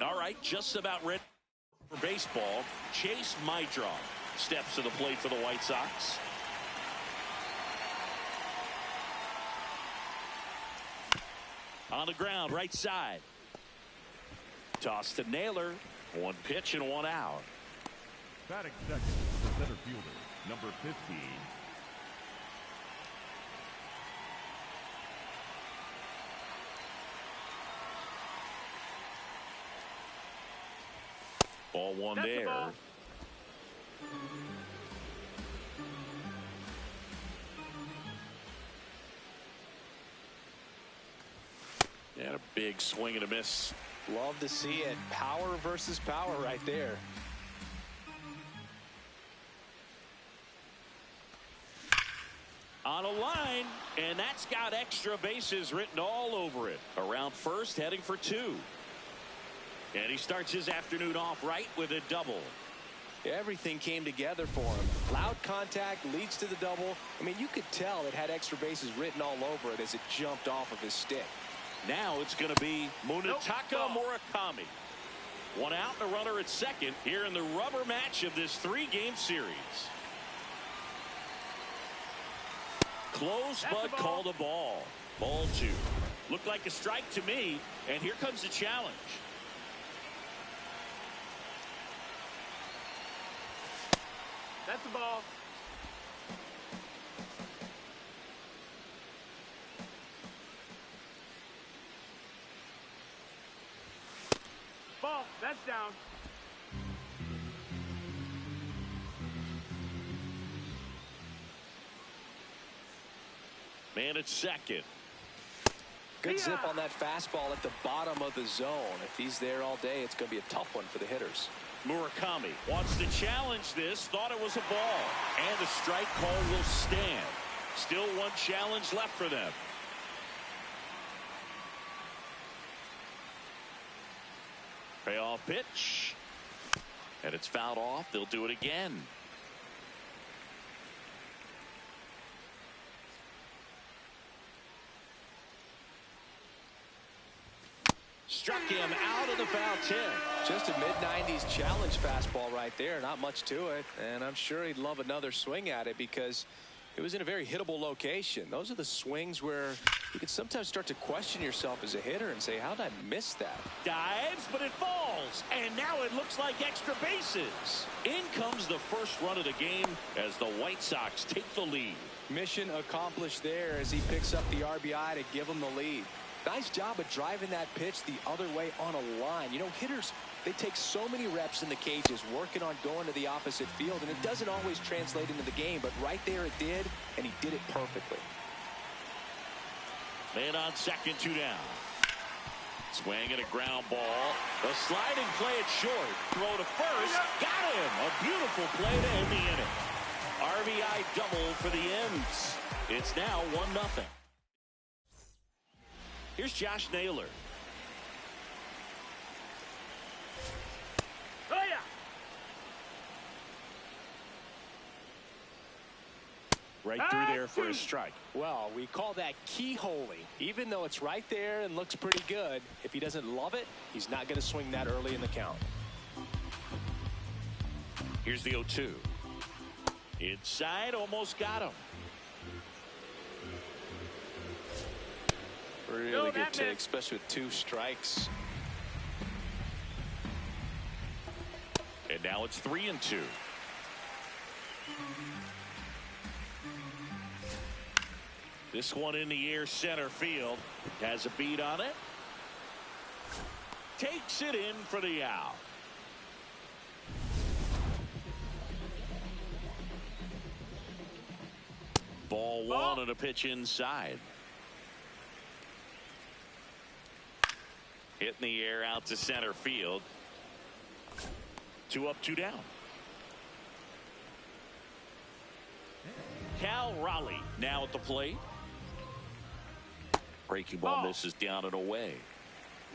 All right, just about ready for baseball. Chase Mydron steps to the plate for the White Sox. On the ground, right side. Toss to Naylor. One pitch and one out. Batting second, the center fielder, number 15. Ball one there. Ball. And a big swing and a miss. Love to see it. Power versus power right there. On a line, and that's got extra bases written all over it. Around first, heading for two. And he starts his afternoon off right with a double. Everything came together for him. Loud contact leads to the double. I mean, you could tell it had extra bases written all over it as it jumped off of his stick. Now it's going to be Munetaka Murakami. One out and a runner at second here in the rubber match of this three-game series. Close, but called a ball. Ball two. Looked like a strike to me, and here comes the challenge. That's the ball. Ball. That's down. Man at second. Good zip on that fastball at the bottom of the zone. If he's there all day, it's going to be a tough one for the hitters. Murakami wants to challenge this. Thought it was a ball. And the strike call will stand. Still one challenge left for them. Payoff pitch. And it's fouled off. They'll do it again. Struck him out of the foul tip. Just a mid-90s challenge fastball right there. Not much to it. And I'm sure he'd love another swing at it because it was in a very hittable location. Those are the swings where you can sometimes start to question yourself as a hitter and say, how did I miss that? Dives, but it falls. And now it looks like extra bases. In comes the first run of the game as the White Sox take the lead. Mission accomplished there as he picks up the RBI to give him the lead. Nice job of driving that pitch the other way on a line. You know, hitters, they take so many reps in the cages working on going to the opposite field, and it doesn't always translate into the game, but right there it did, and he did it perfectly. Man on second, two down. Swing and a ground ball. The sliding play it short. Throw to first. Got him. A beautiful play to end the inning. RBI double for the M's. It's now 1-0. Here's Josh Naylor. Oh, yeah. Right through there for a strike. Well, we call that keyholing. Even though it's right there and looks pretty good, if he doesn't love it, he's not going to swing that early in the count. Here's the 0-2. Inside, almost got him. Really good take, especially with two strikes. And now it's 3-2. This one in the air center field. Has a beat on it. Takes it in for the out. Ball one and a pitch inside. Hit in the air out to center field. 2 up, 2 down. Cal Raleigh now at the plate. Breaking ball misses down and away.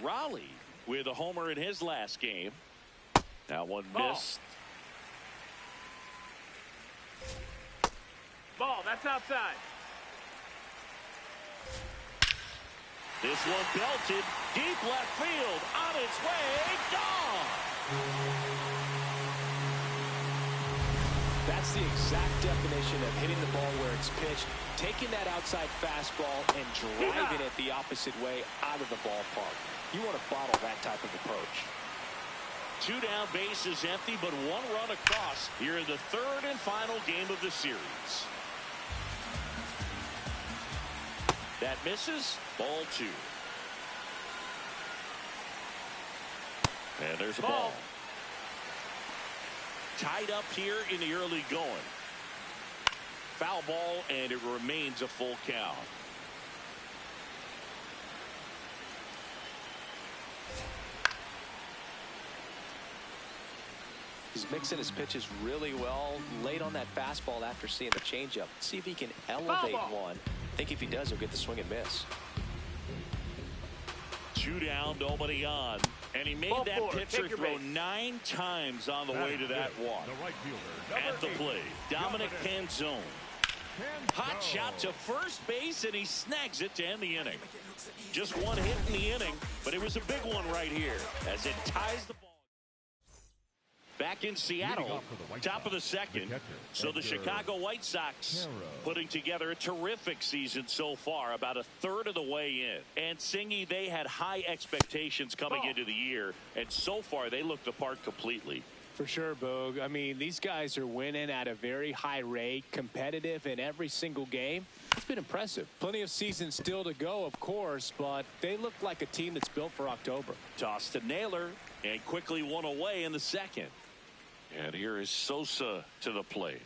Raleigh with a homer in his last game. That one missed. Ball, that's outside. This one belted deep left field, on its way, gone. That's the exact definition of hitting the ball where it's pitched, taking that outside fastball and driving it the opposite way out of the ballpark. You want to bottle that type of approach. 2 down, bases empty, but 1 run across here in the 3rd and final game of the series. That misses. Ball 2. And there's a ball. Tied up here in the early going. Foul ball, and it remains a full count. He's mixing his pitches really well late on that fastball after seeing the changeup. See if he can elevate one. I think if he does, he'll get the swing and miss. 2 down, nobody on. And he made that pitcher throw 9 times on the way to that walk. The right fielder, At the plate, Dominic Canzone. Hot shot to first base, and he snags it to end the inning. Just 1 hit in the inning, but it was a big one right here as it ties the ball. Back in Seattle, top of the 2nd. So the Chicago White Sox putting together a terrific season so far, about a 1/3 of the way in. And Singy, they had high expectations coming into the year, and so far they looked the part completely. For sure, Boog. I mean, these guys are winning at a very high rate, competitive in every single game. It's been impressive. Plenty of season still to go, of course, but they look like a team that's built for October. Toss to Naylor, and quickly 1 away in the 2nd. And here is Sosa to the plate.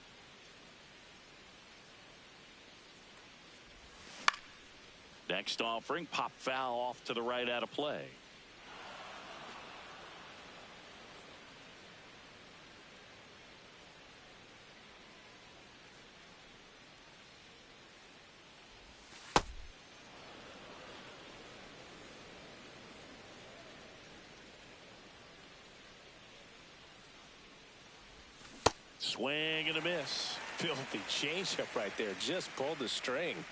Next offering, pop foul off to the right out of play. Swing and a miss. Filthy changeup right there. Just pulled the string.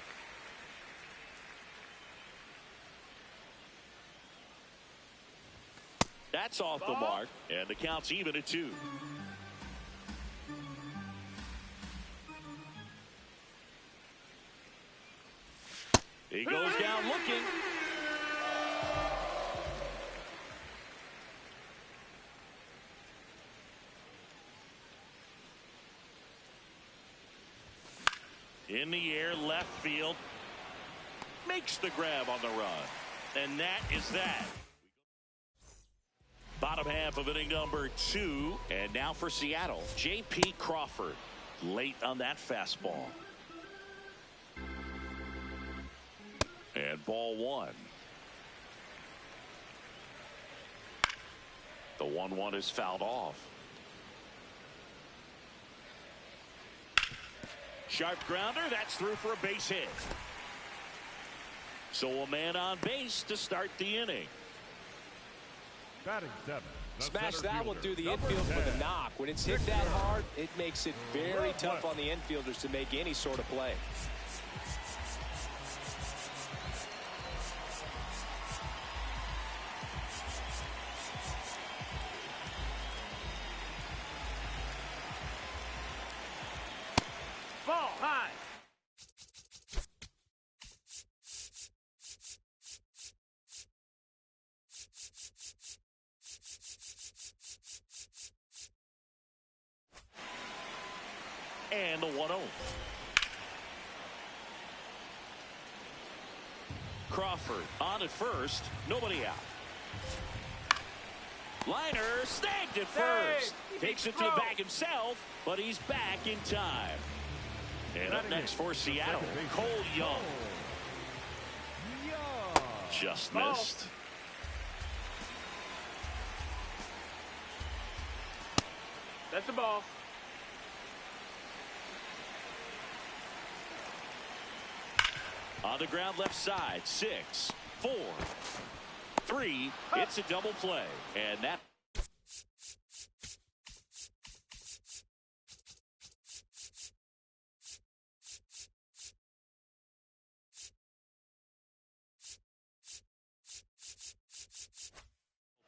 That's off the mark, and the count's even at 2. He goes down looking. In the air, left field. Makes the grab on the run. And that is that. Bottom half of inning number 2. And now for Seattle, J.P. Crawford. Late on that fastball. And ball 1. The 1-1 is fouled off. Sharp grounder, that's through for a base hit. So a man on base to start the inning. Batting 7. Smash that one through the infield for the knock. When it's hit that hard, it makes it very tough on the infielders to make any sort of play. Ball high. And the 1-0. Crawford on at first, nobody out. Liner snagged at first. Takes it to the bag himself, but he's back in time. And up next for Seattle, Cole Young. Just missed. That's the ball. On the ground left side, 6, 4, 3. It's a double play. And that.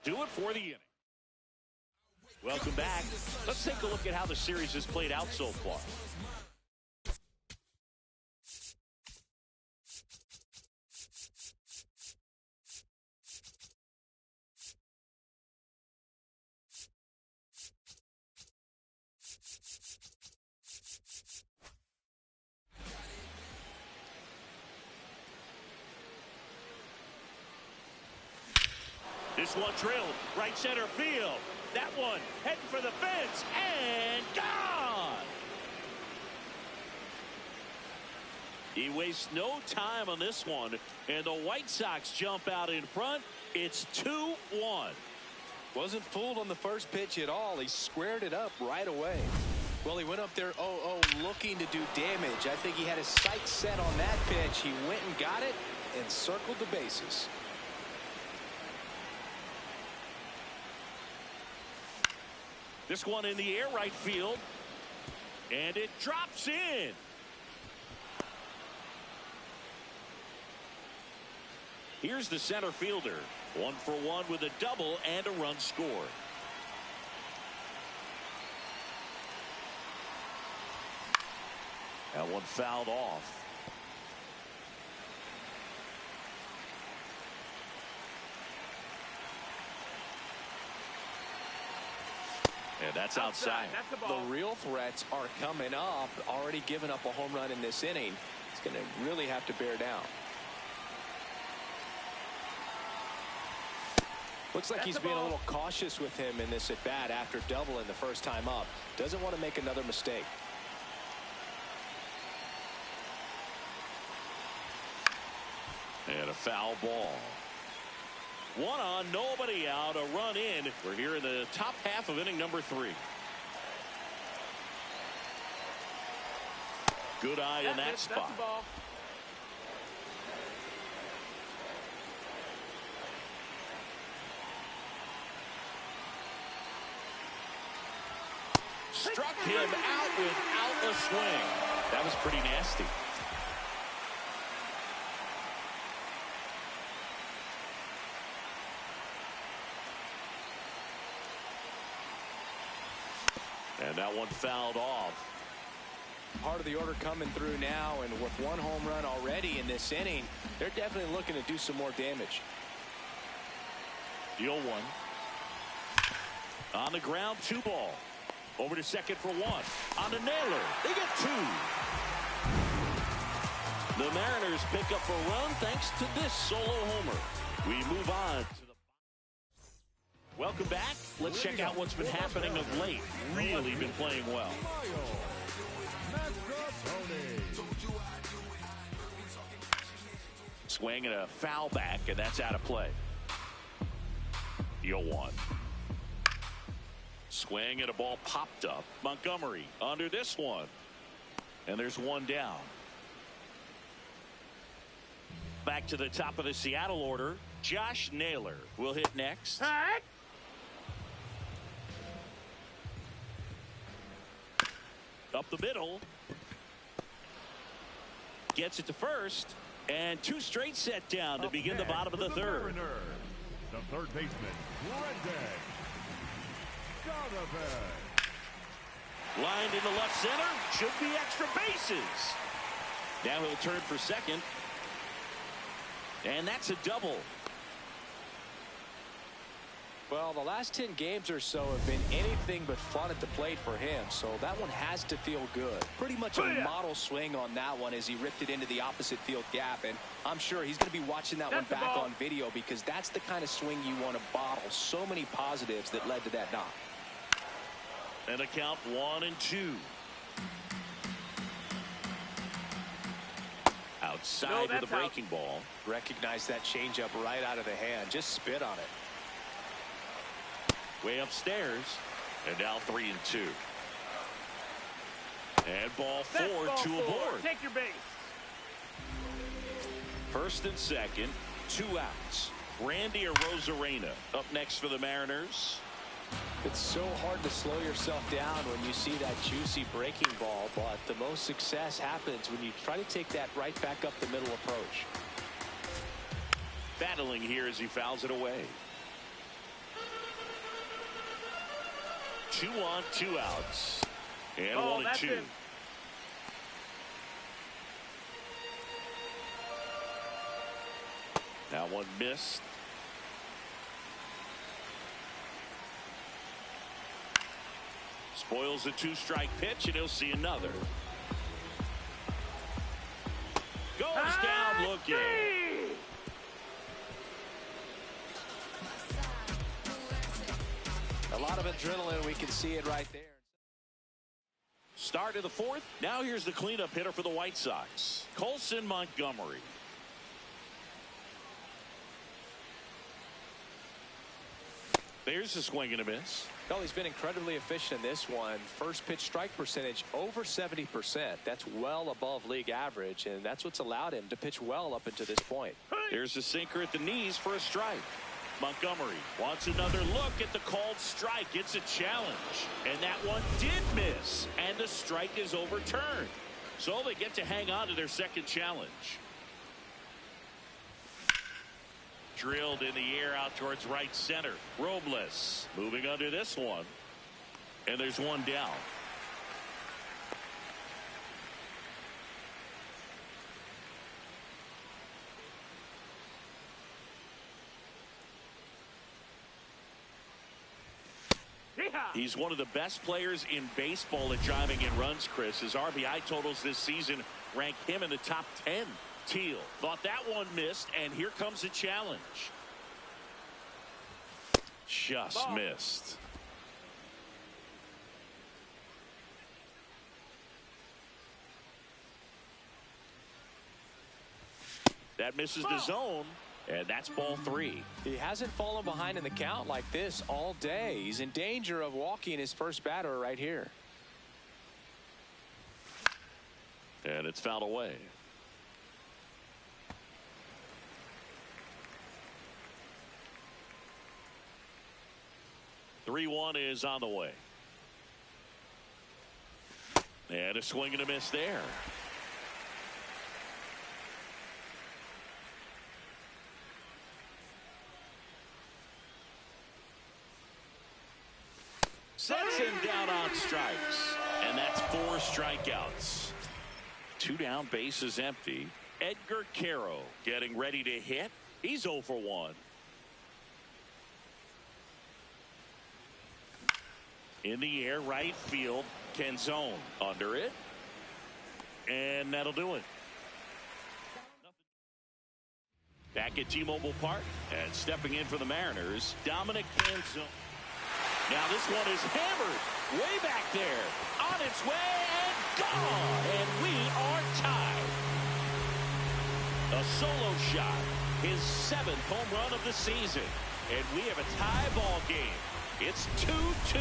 Do it for the inning. Welcome back. Let's take a look at how the series has played out so far. This one drilled right center field. That one heading for the fence and gone. He wastes no time on this one, and the White Sox jump out in front. It's 2-1. Wasn't fooled on the first pitch at all. He squared it up right away. Well, he went up there 0-0 looking to do damage. I think he had his sights set on that pitch. He went and got it and circled the bases. This one in the air right field, and it drops in. Here's the center fielder, 1 for 1 with a double and a run scored. That one fouled off. And that's outside. That's the ball. The real threats are coming up. Already given up a home run in this inning. It's going to really have to bear down. Looks like he's being a little cautious with him in this at bat after doubling the first time up. Doesn't want to make another mistake. And a foul ball. 1 on, nobody out, a run in. We're here in the top half of inning number 3. Good eye in that spot. That's the ball. Struck him out without a swing. That was pretty nasty. And that one fouled off. Part of the order coming through now, and with 1 home run already in this inning, they're definitely looking to do some more damage. 0-1. On the ground, 2 ball. Over to second for 1. On the nailer, they get 2. The Mariners pick up a run thanks to this solo homer. We move on to the. Welcome back. Let's check out what's been happening of late. Really been playing well. Swing and a foul back, and that's out of play. 0-1. Swing and a ball popped up. Montgomery under this one. And there's 1 down. Back to the top of the Seattle order. Josh Naylor will hit next. Up the middle. Gets it to first. And 2 straight set down to begin the bottom of the 3rd. The third baseman, Brendan. Lined into left center. Should be extra bases. Now he'll turn for second. And that's a double. Well, the last 10 games or so have been anything but fun at the plate for him, so that one has to feel good. Pretty much a model swing on that one as he ripped it into the opposite field gap, and I'm sure he's going to be watching that one back on video because that's the kind of swing you want to bottle. So many positives that led to that knock. And a count 1-2. outside with a breaking ball. Recognize that changeup right out of the hand. Just spit on it. Way upstairs. And now 3-2. And ball four, two aboard. Take your base. First and second, 2 outs. Randy Arozarena up next for the Mariners. It's so hard to slow yourself down when you see that juicy breaking ball, but the most success happens when you try to take that right back up the middle approach. Battling here as he fouls it away. 2 on, 2 outs. And only 2. Him. That one missed. Spoils the 2-strike pitch, and he'll see another. Goes down looking. A lot of adrenaline. We can see it right there. Start of the 4th. Now here's the cleanup hitter for the White Sox, Colson Montgomery. There's a swing and a miss. Well, he's been incredibly efficient in this one. First pitch strike percentage over 70%. That's well above league average, and that's what's allowed him to pitch well up until this point. There's a sinker at the knees for a strike. Montgomery wants another look at the called strike. It's a challenge, and that one did miss, and the strike is overturned. So they get to hang on to their second challenge. Drilled in the air out towards right center. Robles moving under this one, and there's one down. He's one of the best players in baseball at driving in runs, Chris. His RBI totals this season rank him in the top 10. Teal thought that one missed, and here comes a challenge. Just missed. That misses the zone, and that's ball 3. He hasn't fallen behind in the count like this all day. He's in danger of walking his first batter right here. And it's fouled away. 3-1 is on the way. And a swing and a miss there. Sets him down on strikes. And that's 4 strikeouts. 2 down, bases empty. Edgar Caro getting ready to hit. He's 0 for 1. In the air, right field. Canzone under it. And that'll do it. Back at T-Mobile Park. And stepping in for the Mariners, Dominic Canzone. Now this one is hammered way back there. On its way and gone. And we are tied. A solo shot. His 7th home run of the season. And we have a tie ball game. It's 2-2.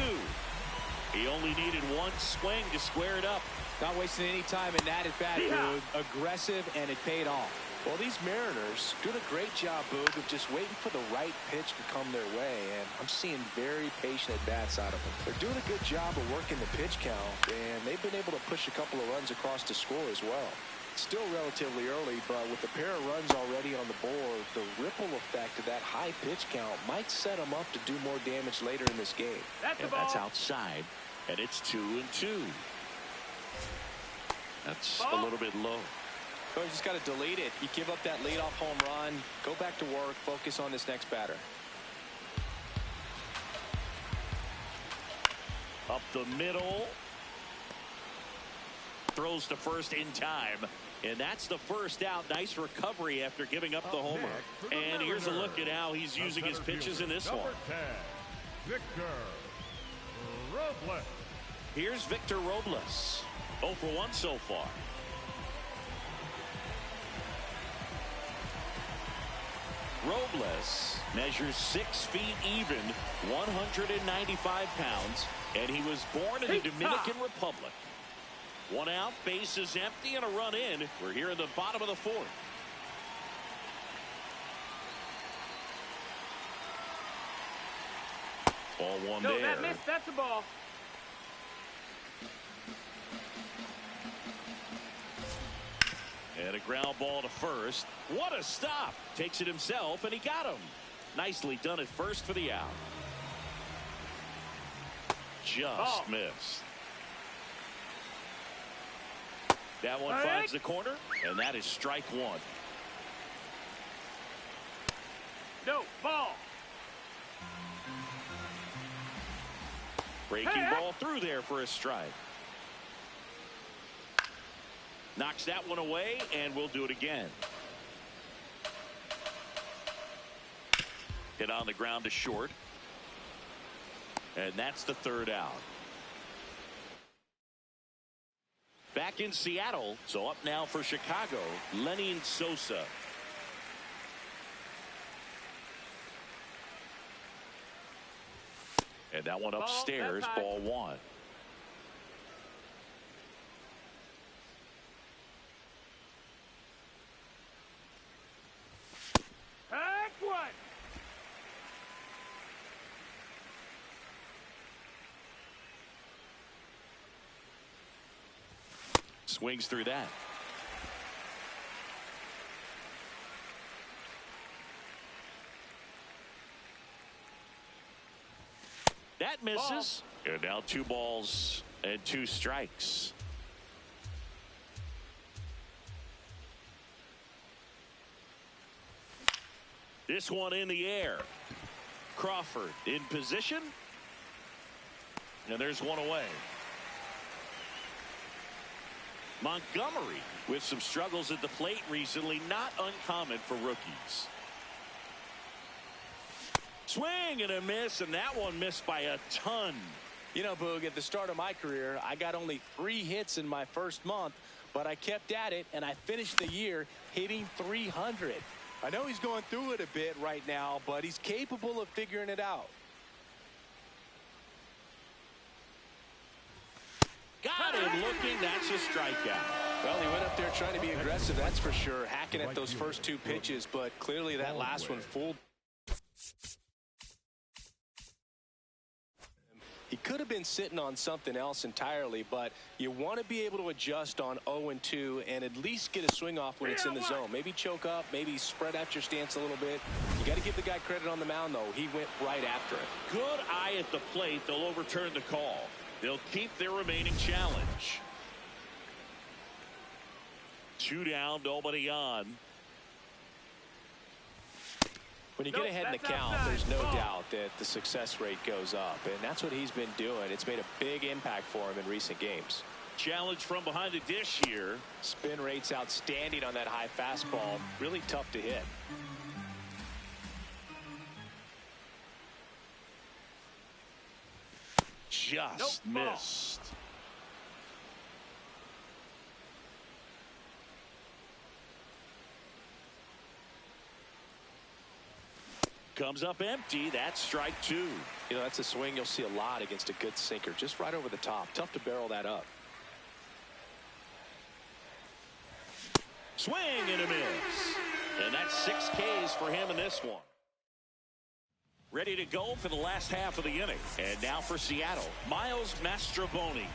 He only needed 1 swing to square it up. Not wasting any time in that at bat, Boog. Aggressive, and it paid off. Well, these Mariners doing a great job, Boog, of just waiting for the right pitch to come their way, and I'm seeing very patient at-bats out of them. They're doing a good job of working the pitch count, and they've been able to push a couple of runs across to score as well. It's still relatively early, but with a pair of runs already on the board, the ripple effect of that high pitch count might set them up to do more damage later in this game. And that's outside, and it's 2-2. That's a little bit low. So you just got to delete it. You give up that leadoff home run, go back to work, focus on this next batter. Up the middle. Throws to first in time. And that's the first out. Nice recovery after giving up the homer. And here's a look at how he's using his pitches in this one. Victor Robles. Here's Victor Robles. 0 for 1 so far. Robles measures 6 feet even, 195 pounds, and he was born in the Dominican Republic. One out, base is empty, and a run in. We're here in the bottom of the fourth. Ball one No, there. that missed. That's a ball. And a ground ball to first. What a stop. Takes it himself, and he got him. Nicely done at first for the out. Just missed. That one finds the corner, and that is strike one. No, ball. Breaking ball through there for a strike. Knocks that one away, and we'll do it again. Hit on the ground to short. And that's the third out. Back in Seattle, so up now for Chicago, Lenny Sosa. And that one upstairs, ball one. Heck one. Swings through that. That misses. And now 2 balls and 2 strikes. This one in the air. Crawford in position. And there's one away. Montgomery with some struggles at the plate recently, not uncommon for rookies. Swing and a miss, and that one missed by a ton. You know, Boog, at the start of my career, I got only 3 hits in my first month, but I kept at it, and I finished the year hitting 300. I know he's going through it a bit right now, but he's capable of figuring it out. Got him looking. That's a strikeout. Well, he went up there trying to be aggressive, that's for sure, hacking at those first 2 pitches, but clearly that last one fooled. He could have been sitting on something else entirely, but you want to be able to adjust on 0-2 and at least get a swing off when it's in the zone. Maybe choke up, maybe spread out your stance a little bit. You got to give the guy credit on the mound, though. He went right after it. Good eye at the plate. They'll overturn the call. They'll keep their remaining challenge. 2 down, nobody on. When you get ahead in the count, there's no doubt that the success rate goes up, and that's what he's been doing. It's made a big impact for him in recent games. Challenge from behind the dish here. Spin rate's outstanding on that high fastball. Really tough to hit. Just missed. Comes up empty. That's strike 2. You know, that's a swing you'll see a lot against a good sinker. Just right over the top. Tough to barrel that up. Swing and a miss. And that's 6 Ks for him in this one. Ready to go for the last half of the inning. And now for Seattle, Miles Mastrobuoni.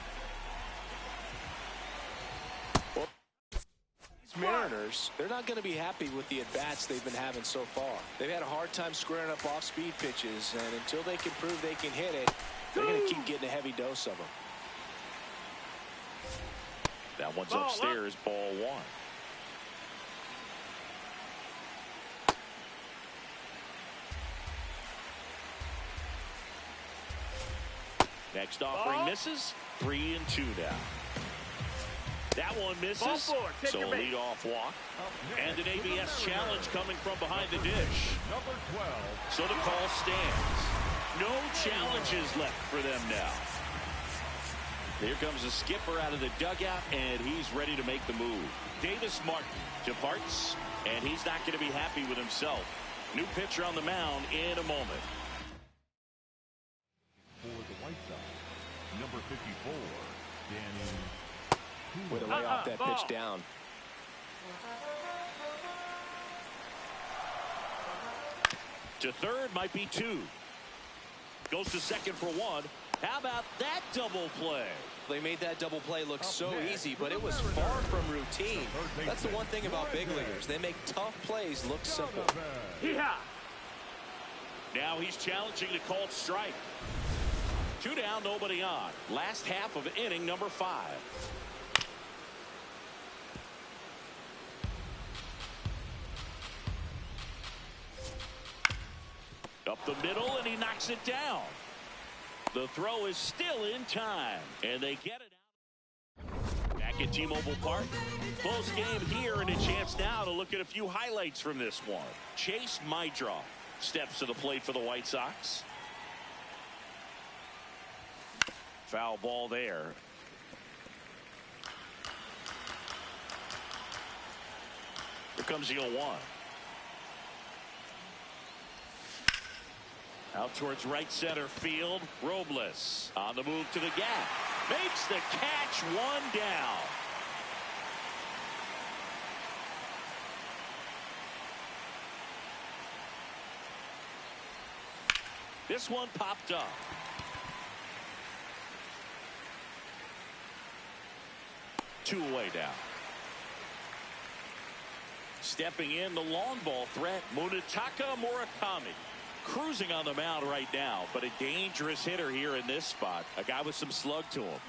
Mariners, they're not going to be happy with the at-bats they've been having so far. They've had a hard time squaring up off-speed pitches, and until they can prove they can hit it, they're going to keep getting a heavy dose of them. That one's upstairs, ball 1. Next offering misses. 3-2 now. That one misses, so a leadoff walk. And an ABS challenge coming from behind the dish. Number 12. So the call stands. No challenges left for them now. Here comes the skipper out of the dugout, and he's ready to make the move. Davis Martin departs, and he's not going to be happy with himself. New pitcher on the mound in a moment. For the White Sox, number 54, Danny. Way to lay off that pitch down. To third might be 2. Goes to second for 1. How about that double play? They made that double play look so easy, but it was far from routine. That's the one thing about big leaguers. They make tough plays look simple. Yeah. Now he's challenging the called strike. 2 down, nobody on. Last half of inning number 5. Up the middle, and he knocks it down. The throw is still in time, and they get it out. Back at T-Mobile Park. Close game here, and a chance now to look at a few highlights from this one. Chase Mydroff steps to the plate for the White Sox. Foul ball there. Here comes the 0-1. Out towards right center field. Robles on the move to the gap. Makes the catch, 1 down. This one popped up. Two away now. Stepping in, the long ball threat, Munetaka Murakami. Cruising on the mound right now, but a dangerous hitter here in this spot. A guy with some slug to him.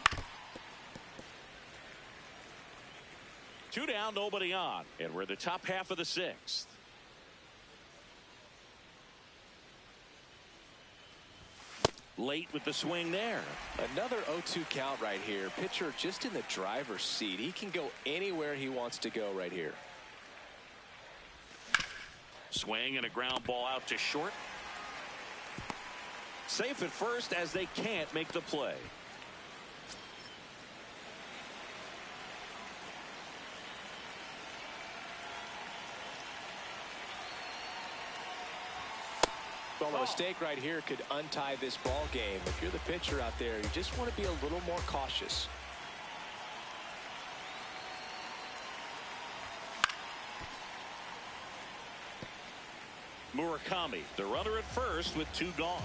2 down, nobody on. And we're the top half of the 6th. Late with the swing there. Another 0-2 count right here. Pitcher just in the driver's seat. He can go anywhere he wants to go right here. Swing and a ground ball out to short. Safe at first as they can't make the play. Well, a mistake right here could untie this ball game. If you're the pitcher out there, you just want to be a little more cautious. Murakami, the runner at first with 2 gone.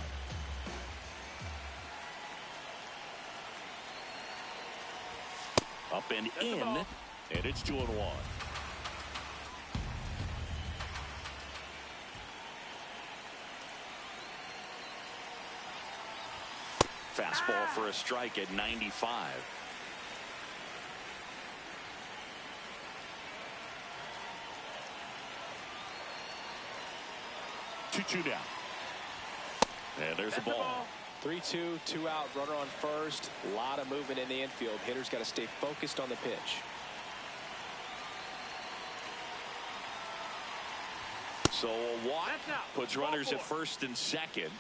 Up and in, and it's 2-1. Fastball for a strike at 95. Two down. And there's the ball. 3-2, 2 out, runner on first. A lot of movement in the infield. Hitter's got to stay focused on the pitch. So a walk puts runners at first and second.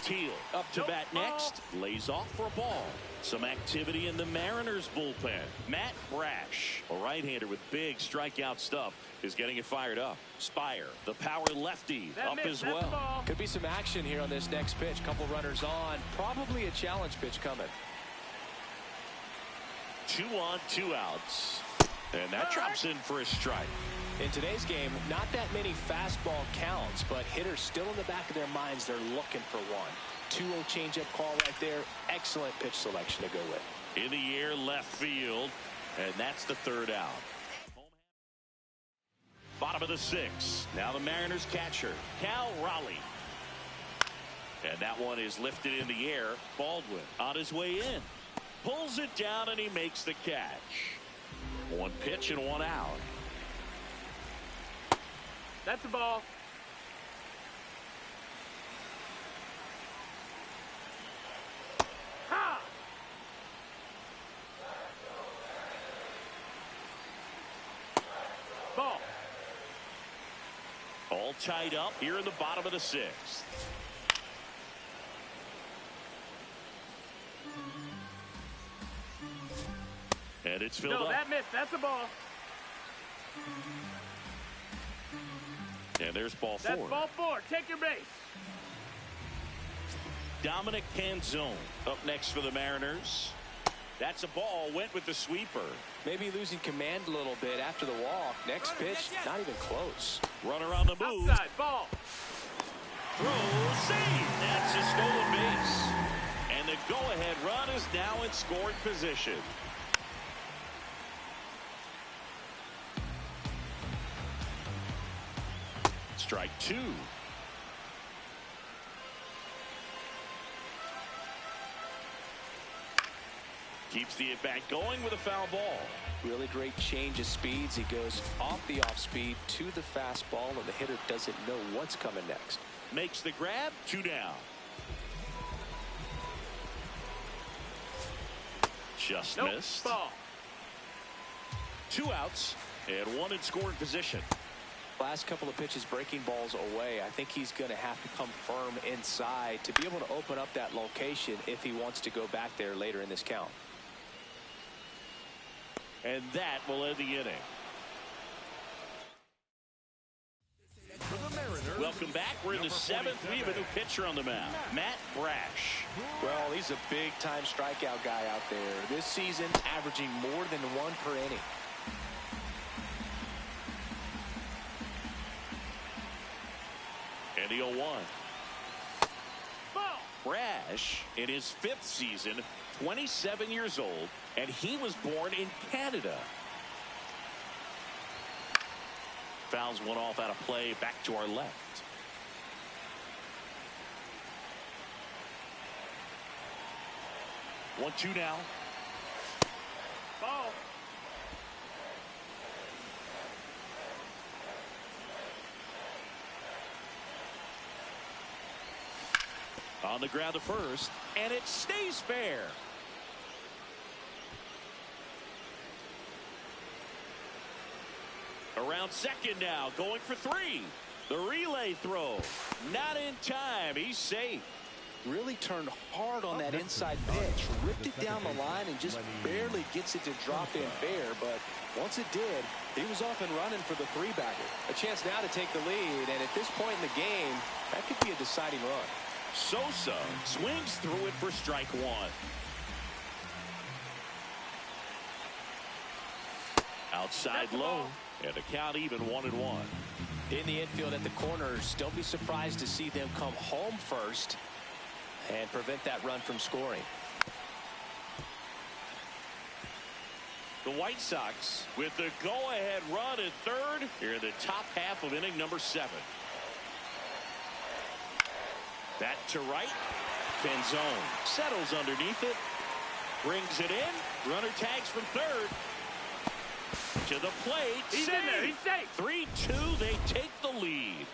Teal up to bat next. Lays off for a ball. Some activity in the Mariners bullpen. Matt Brash, a right-hander with big strikeout stuff, is getting it fired up. Spire, the power lefty, up as well. Could be some action here on this next pitch. Couple runners on. Probably a challenge pitch coming. 2 on, 2 outs. And that drops in for a strike. In today's game, not that many fastball counts, but hitters still in the back of their minds, they're looking for one. 2-0 changeup call right there. Excellent pitch selection to go with. In the air, left field, and that's the 3rd out. Bottom of the 6th. Now the Mariners catcher, Cal Raleigh. And that one is lifted in the air. Baldwin on his way in. Pulls it down, and he makes the catch. 1 pitch and 1 out. That's the ball. Ha! Ball. All tied up here in the bottom of the 6th. And it's filled No, up. that missed. That's a ball. And there's ball That's 4. ball 4. Take your base. Dominic Canzone up next for the Mariners. That's a ball. Went with the sweeper. Maybe losing command a little bit after the walk. Next pitch, not even close. Runner on the move. Outside, ball. Throw, save. That's a stolen base. And the go-ahead run is now in scoring position. Strike 2. Keeps the at-bat going with a foul ball. Really great change of speeds. He goes off the off-speed to the fastball, and the hitter doesn't know what's coming next. Makes the grab. 2 down. Just Nope. missed. Ball. 2 outs and 1 in scoring position. Last couple of pitches breaking balls away. I think he's going to have to come firm inside to be able to open up that location if he wants to go back there later in this count. And that will end the inning. Welcome back. We're in the 7th. We have a new pitcher on the mound, Matt Brash. Well, he's a big-time strikeout guy out there. This season, averaging more than 1 per inning. And the 0-1. Ball. Brash, in his 5th season, 27 years old, and he was born in Canada. Fouls one off out of play, back to our left. One, 2 now. Ball. On the ground to first, and it stays fair. Around second now, going for 3. The relay throw, not in time. He's safe. Really turned hard on that inside pitch, ripped it down the line, and just barely gets it to drop in fair. But once it did, he was off and running for the 3-bagger. A chance now to take the lead, and at this point in the game, that could be a deciding run. Sosa swings through it for strike 1. Outside low, and the count even 1-1. In the infield at the corners, don't be surprised to see them come home first and prevent that run from scoring. The White Sox with the go-ahead run at 3rd here in the top half of inning number 7. That to right. Canzone settles underneath it. Brings it in. Runner tags from 3rd. To the plate. He's in there. He's safe. 3-2. They take the lead.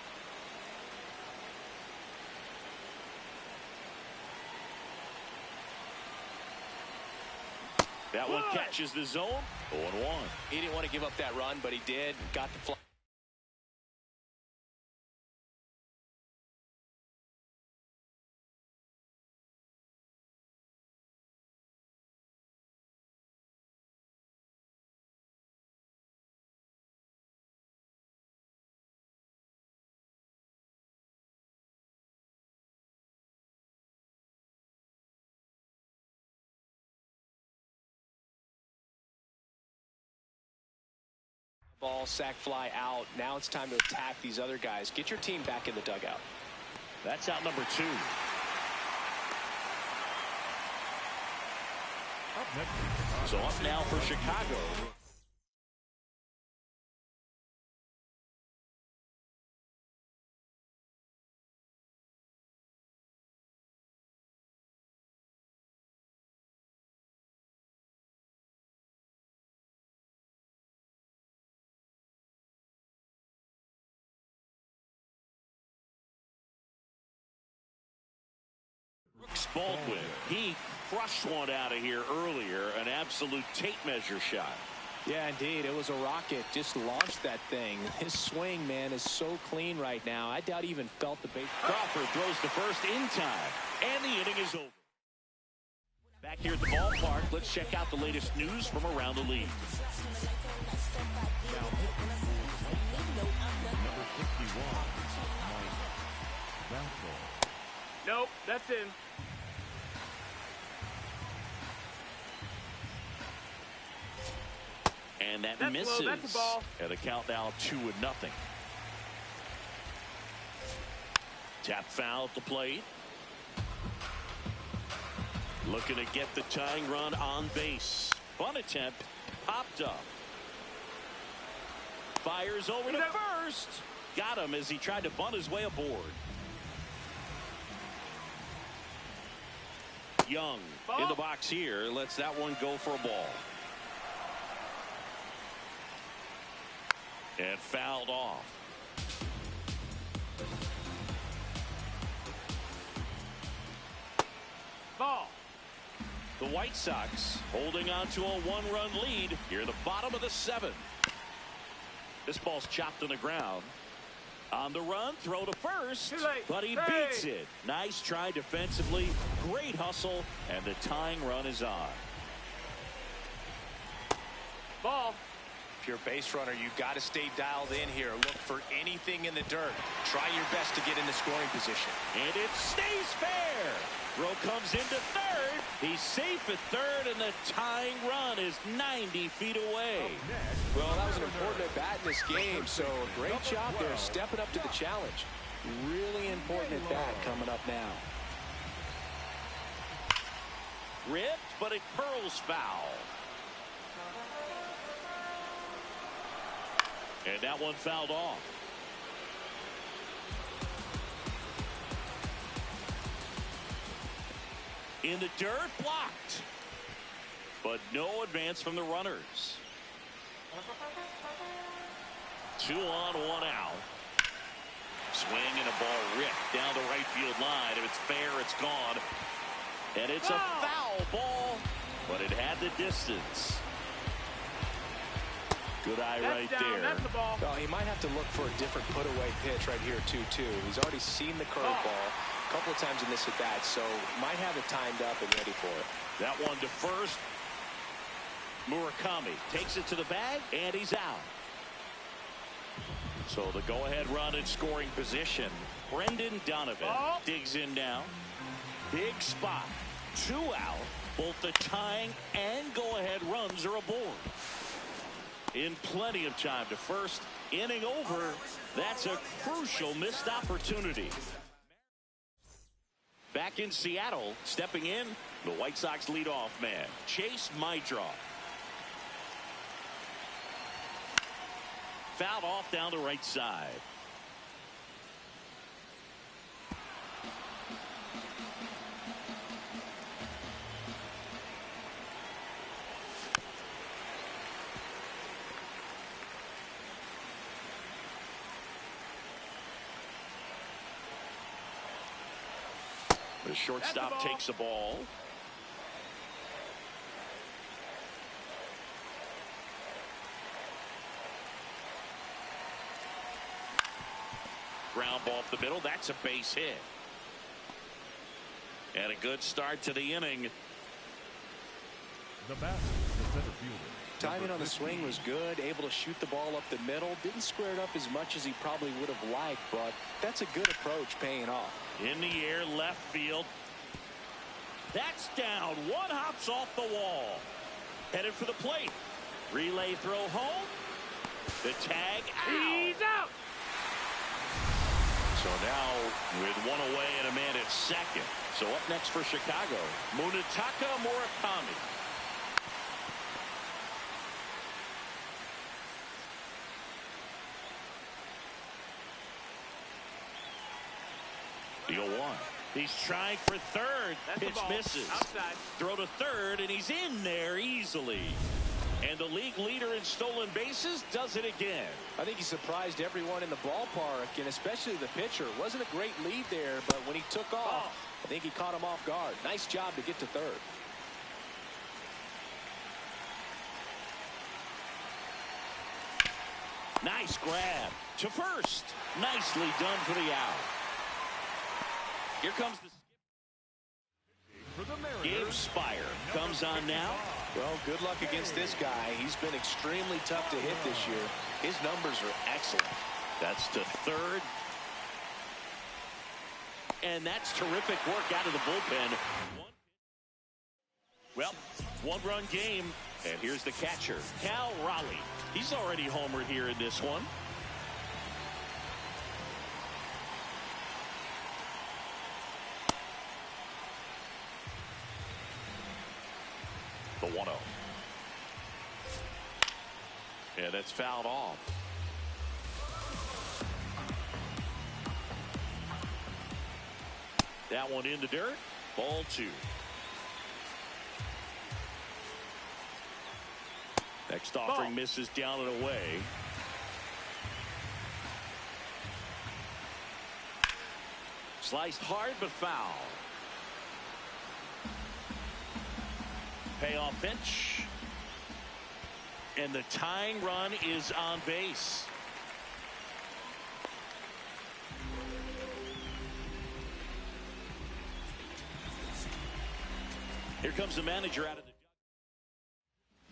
That one catches the zone. 0-1. He didn't want to give up that run, but he did. Got the fly. Ball, sack fly out. Now it's time to attack these other guys. Get your team back in the dugout. That's out number 2. Up next, So up now for Chicago. Baldwin, he crushed one out of here earlier, an absolute tape measure shot. Yeah, indeed. It was a rocket. Just launched that thing. His swing, man, is so clean right now. I doubt he even felt the base. Crawford throws to first in time, and the inning is over. Back here at the ballpark, let's check out the latest news from around the league. Number 61, Mike Vassell. Nope, that's in. And that That's misses. low, that's a ball. At a count now 2-0. Tap foul at the plate. Looking to get the tying run on base. Fun attempt. Popped up. Fires over to first. Got him as he tried to bunt his way aboard. Young in the box here. Lets that one go for a ball. And fouled off. Ball. The White Sox holding on to a one-run lead here in the bottom of the 7th. This ball's chopped on the ground. On the run, throw to first, Too late. but he Hey. beats it. Nice try defensively, great hustle, and the tying run is on. Ball. If you're a base runner, you've got to stay dialed in here. Look for anything in the dirt. Try your best to get in the scoring position. And it stays fair. Throw comes into third. He's safe at third, and the tying run is 90 feet away. Well, that was an important at bat in this game, so a great job there stepping up to the challenge. Really important at bat coming up now. Ripped, but it curls foul. And that one fouled off. In the dirt, blocked. But no advance from the runners. 2 on, 1 out. Swing and a ball ripped down the right field line. If it's fair, it's gone. And it's a foul ball, but it had the distance. Good eye right there. That's the ball. Well, he might have to look for a different put-away pitch right here, 2-2. He's already seen the curveball a couple of times in this at-bat, so might have it timed up and ready for it. That one to first. Murakami takes it to the bag, and he's out. So the go-ahead run in scoring position. Brendan Donovan digs in now. Big spot. 2 out. Both the tying and go-ahead runs are aboard. In plenty of time to first. Inning over. That's a crucial missed opportunity. Back in Seattle, stepping in, the White Sox leadoff man, Chase Maidra. Fouled off down the right side. The shortstop takes the ball. Ground ball up the middle. That's a base hit. And a good start to the inning. The batter, the center fielder. Timing on the swing was good, able to shoot the ball up the middle. Didn't square it up as much as he probably would have liked, but that's a good approach paying off. In the air, left field. That's down. One hops off the wall. Headed for the plate. Relay throw home. The tag out. He's out. So now with one away and a man at second. So up next for Chicago, Munetaka Murakami. The 0-1. He's trying for third. That's the Pitch ball. misses. Outside. Throw to third, and he's in there easily. And the league leader in stolen bases does it again. I think he surprised everyone in the ballpark, and especially the pitcher. Wasn't a great lead there, but when he took off, I think he caught him off guard. Nice job to get to third. Nice grab to first. Nicely done for the out. Here comes the for the Mariners, Gabe Spire comes on now. Well, good luck against this guy. He's been extremely tough to hit this year. His numbers are excellent. That's to third. And that's terrific work out of the bullpen. Well, one-run game. And here's the catcher, Cal Raleigh. He's already homered here in this one. The 1-0. And that's fouled off. That one in the dirt. Ball 2. Next offering misses down and away. Sliced hard but foul. Payoff pitch. And the tying run is on base. Here comes the manager out of the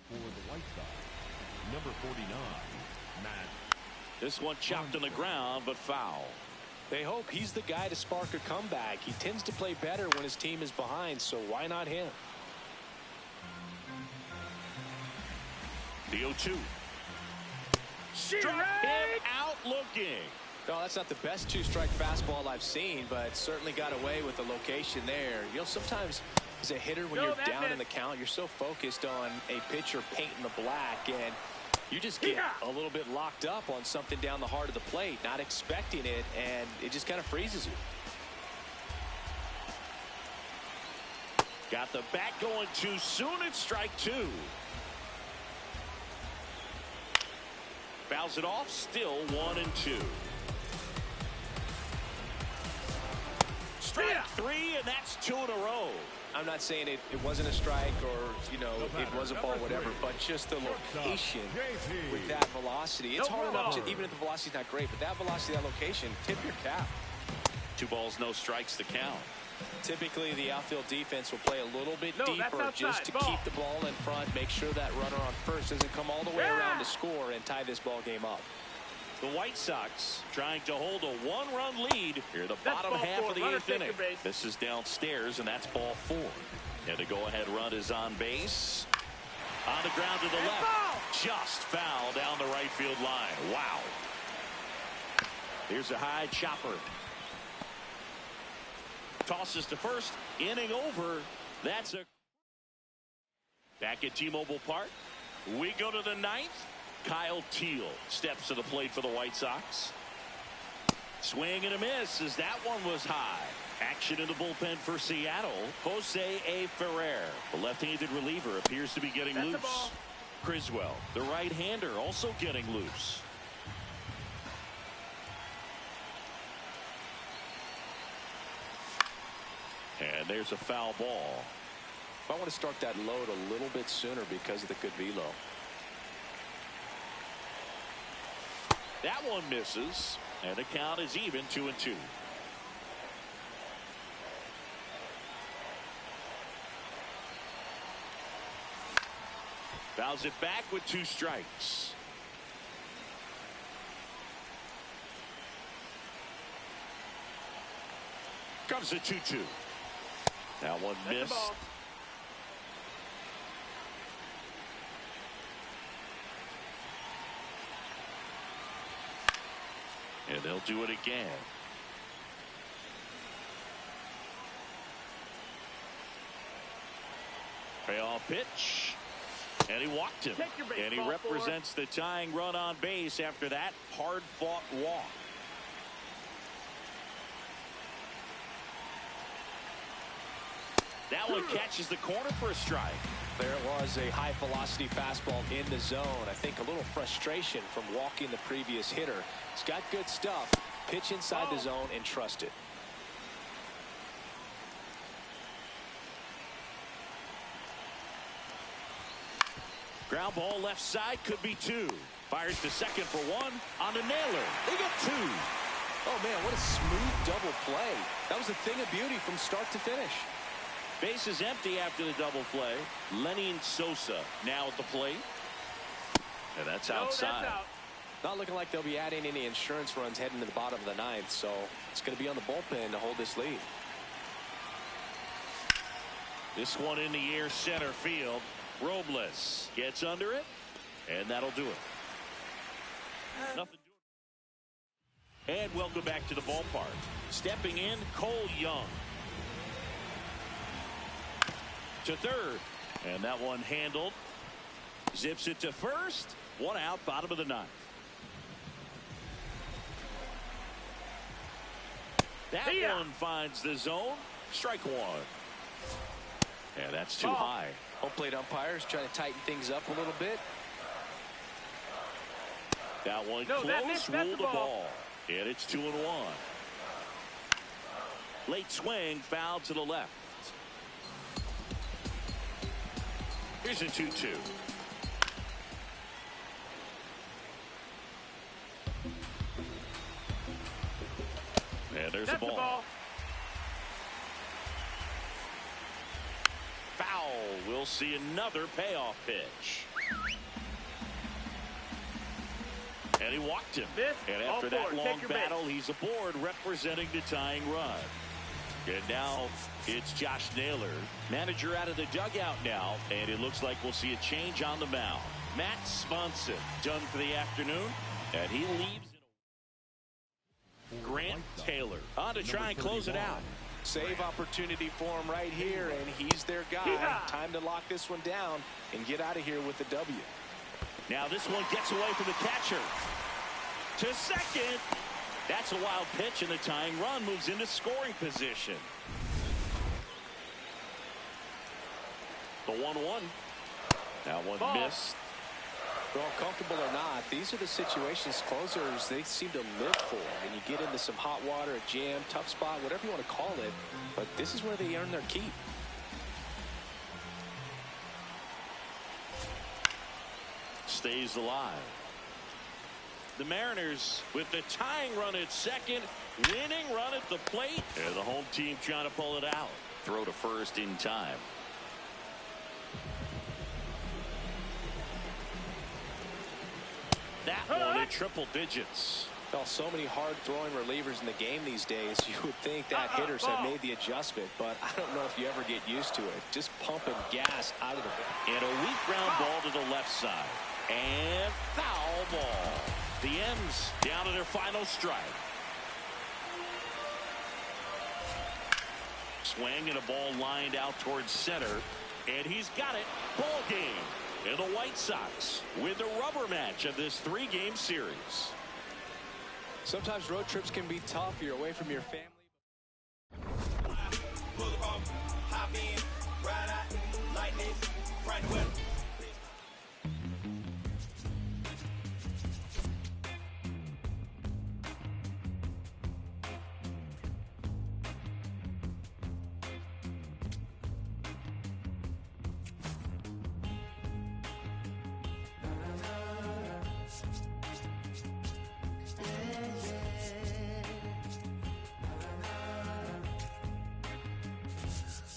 for the White Sox, number 49, Matt. This one chopped on the ground, but foul. They hope he's the guy to spark a comeback. He tends to play better when his team is behind, so why not him? The 0-2. Struck him out looking. No, that's not the best two-strike fastball I've seen, but certainly got away with the location there. You know, sometimes as a hitter, when you're down in the count, you're so focused on a pitcher painting the black, and you just get a little bit locked up on something down the heart of the plate, not expecting it, and it just kind of freezes you. Got the bat going too soon. It's strike 2. Fouls it off. Still 1-2. Strike 3, and that's 2 in a row. I'm not saying it wasn't a strike or, you know, it was a ball, whatever, but just the location with that velocity. It's hard enough to, even if the velocity's not great, but that velocity, that location, tip your cap. 2 balls, no strikes to count. Typically, the outfield defense will play a little bit deeper just to keep the ball in front, make sure that runner on first doesn't come all the way around to score and tie this ball game up. The White Sox trying to hold a 1-run lead here, the bottom half of the 8th inning. This is downstairs, and that's ball 4. And the go-ahead run is on base. On the ground to the left. Just foul down the right field line. Wow. Here's a high chopper. Tosses to first. Inning over. That's a... Back at T-Mobile Park. We go to the 9th. Kyle Teal steps to the plate for the White Sox. Swing and a miss as that one was high. Action in the bullpen for Seattle. Jose A. Ferrer, the left-handed reliever, appears to be getting loose. Criswell, the right-hander, also getting loose. And there's a foul ball. I want to start that load a little bit sooner because of the good velo. That one misses, and the count is even 2-2. Fouls it back with 2 strikes. Comes a 2-2. That one missed. And they'll do it again. Payoff pitch. And he walked him. And he represents the tying run on base after that hard-fought walk. That one catches the corner for a strike. There was a high-velocity fastball in the zone. I think a little frustration from walking the previous hitter. He's got good stuff. Pitch inside the zone and trust it. Ground ball left side, could be 2. Fires to second for 1 on the nailer. They get 2. Oh, man, what a smooth double play. That was a thing of beauty from start to finish. Base is empty after the double play. Lenny Sosa now at the plate. And that's outside. That's out. Not looking like they'll be adding any insurance runs heading to the bottom of the ninth, so it's going to be on the bullpen to hold this lead. This one in the air, center field. Robles gets under it, and that'll do it. Nothing doing. And welcome back to the ballpark. Stepping in, Cole Young. To third, and that one handled. Zips it to first. One out, bottom of the ninth. That one finds the zone. Strike one. And that's too high. Home plate umpires trying to tighten things up a little bit. That one close, ruled the ball. And it's 2-1. Late swing, foul to the left. Here's a 2-2. And there's the ball. Foul. We'll see another payoff pitch. And he walked him. And after that long battle, he's aboard representing the tying run. And now it's Josh Naylor, manager out of the dugout now, and it looks like we'll see a change on the mound. Matt Sponson done for the afternoon, and he leaves. Grant Taylor on to try and close it out. Save opportunity for him right here, and he's their guy. Time to lock this one down and get out of here with the W. Now this one gets away from the catcher. To second. That's a wild pitch, and the tying run moves into scoring position. The 1-1. That one missed. Well, comfortable or not, these are the situations closers they seem to live for. And you get into some hot water, a jam, tough spot, whatever you want to call it. But this is where they earn their keep. Stays alive. The Mariners with the tying run at second, winning run at the plate, and the home team trying to pull it out. Throw to first in time. That one in triple digits. Well, so many hard throwing relievers in the game these days. You would think that hitters have made the adjustment, but I don't know if you ever get used to it. Just pumping gas out of the ball. And a weak ground ball to the left side. And foul ball. The M's down to their final strike. Swing and a ball lined out towards center. And he's got it. Ball game. And the White Sox with the rubber match of this 3-game series. Sometimes road trips can be tough. You're away from your family.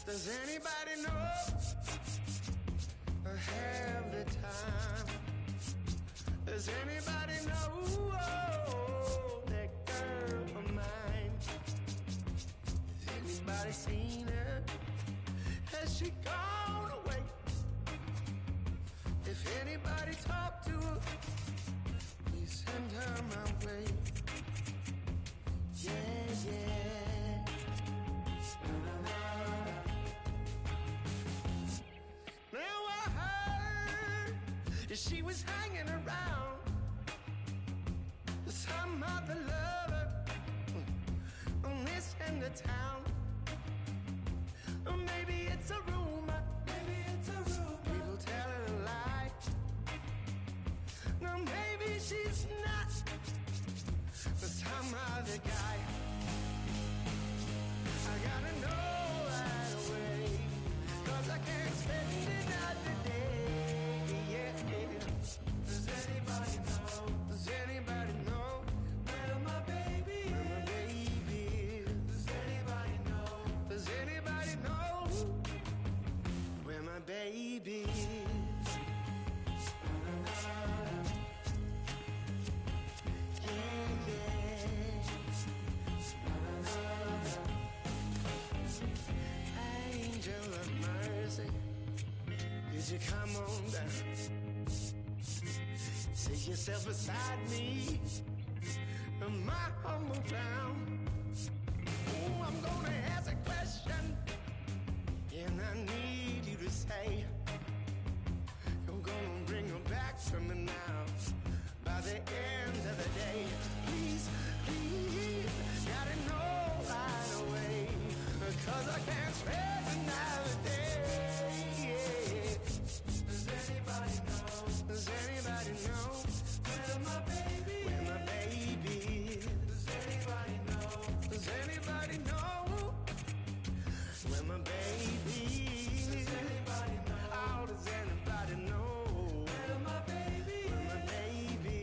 Does anybody know I have the time? Does anybody know that girl of mine? Has anybody seen her? Has she gone away? If anybody talked to her, please send her my way. Yeah, yeah. She was hanging around with some other lover on this end of town. Or maybe it's a rumor. Maybe it's a rumor. People tell her a lie. No, maybe she's not with some other guy. I gotta know right away, 'cause I can't spend another day. Yeah. Does anybody know? Does anybody know where my baby is? Does anybody know? Does anybody know Would you come on down? Sit yourself beside me in my humble town. Oh, I'm gonna ask a question, and I need you to say you're gonna bring her back to me now by the end of the day. Please, please, gotta know right away, 'cause I can't spend another day. Does anybody know? Does anybody know where my baby? Where my baby? Does anybody know? Does anybody know where my baby? Does anybody know? How does anybody know where my baby? Where my baby?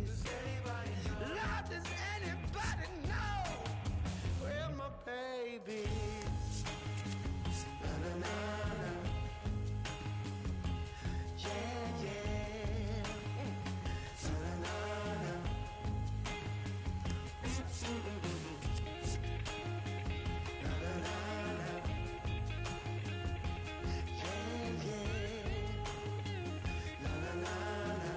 Does anybody know? Lord, does anybody know where my baby? Na na na na. Yeah, yeah. Na na na na. Na na na na. Yeah, yeah. Na na na na.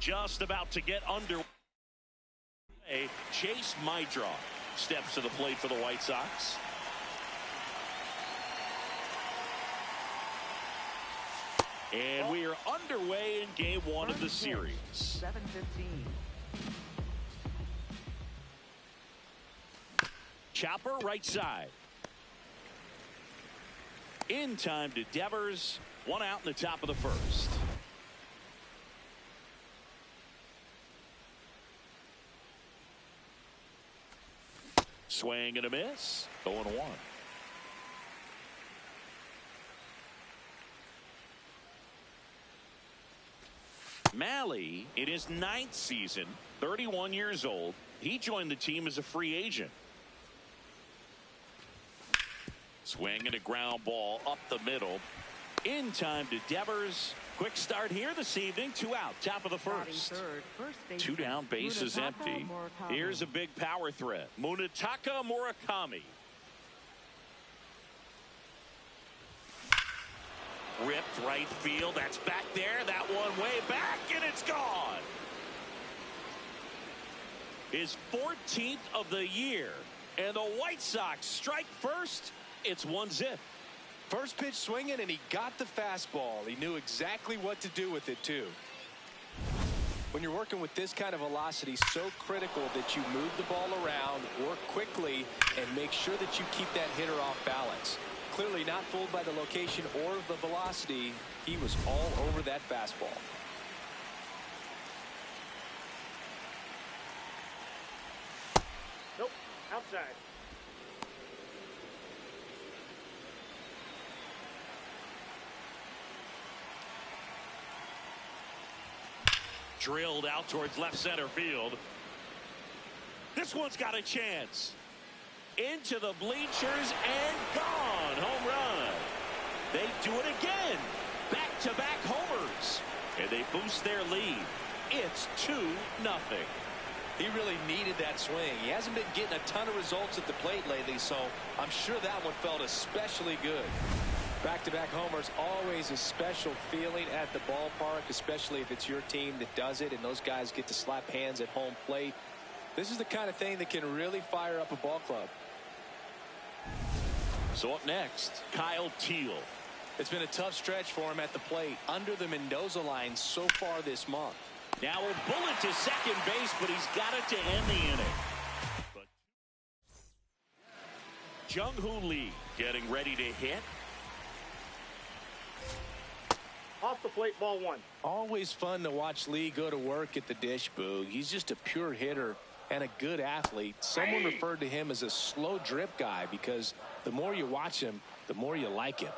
Just about to get underway. Chase steps to the plate for the White Sox. And we are underway in game one of the series. 7-15. Chopper right side. In time to Devers. One out in the top of the first. Swing and a miss. 0-1. Malley, in his 9th season, 31 years old. He joined the team as a free agent. Swing and a ground ball up the middle. In time to Devers. Quick start here this evening. 2 out, top of the first. 2 down, base is empty. Here's a big power threat. Munetaka Murakami. Ripped right field. That's back there. That one way back, and it's gone. His 14th of the year. And the White Sox strike first. It's 1-0. First pitch swinging, and he got the fastball. He knew exactly what to do with it, too. When you're working with this kind of velocity, so critical that you move the ball around, work quickly, and make sure that you keep that hitter off balance. Clearly not fooled by the location or the velocity. He was all over that fastball. Nope. Outside. Drilled out towards left center field. This one's got a chance. Into the bleachers and gone. Home run. They do it again. Back-to-back homers. And they boost their lead. It's 2-0. He really needed that swing. He hasn't been getting a ton of results at the plate lately, so I'm sure that one felt especially good. Back-to-back homers, always a special feeling at the ballpark, especially if it's your team that does it and those guys get to slap hands at home plate. This is the kind of thing that can really fire up a ball club. So up next, Kyle Teel. It's been a tough stretch for him at the plate under the Mendoza line so far this month. Now a bullet to second base, but he's got it to end the inning. But Jung-Hoo Lee getting ready to hit. Off the plate, ball 1. Always fun to watch Lee go to work at the dish, Boog. He's just a pure hitter and a good athlete. Someone referred to him as a slow drip guy because the more you watch him, the more you like him.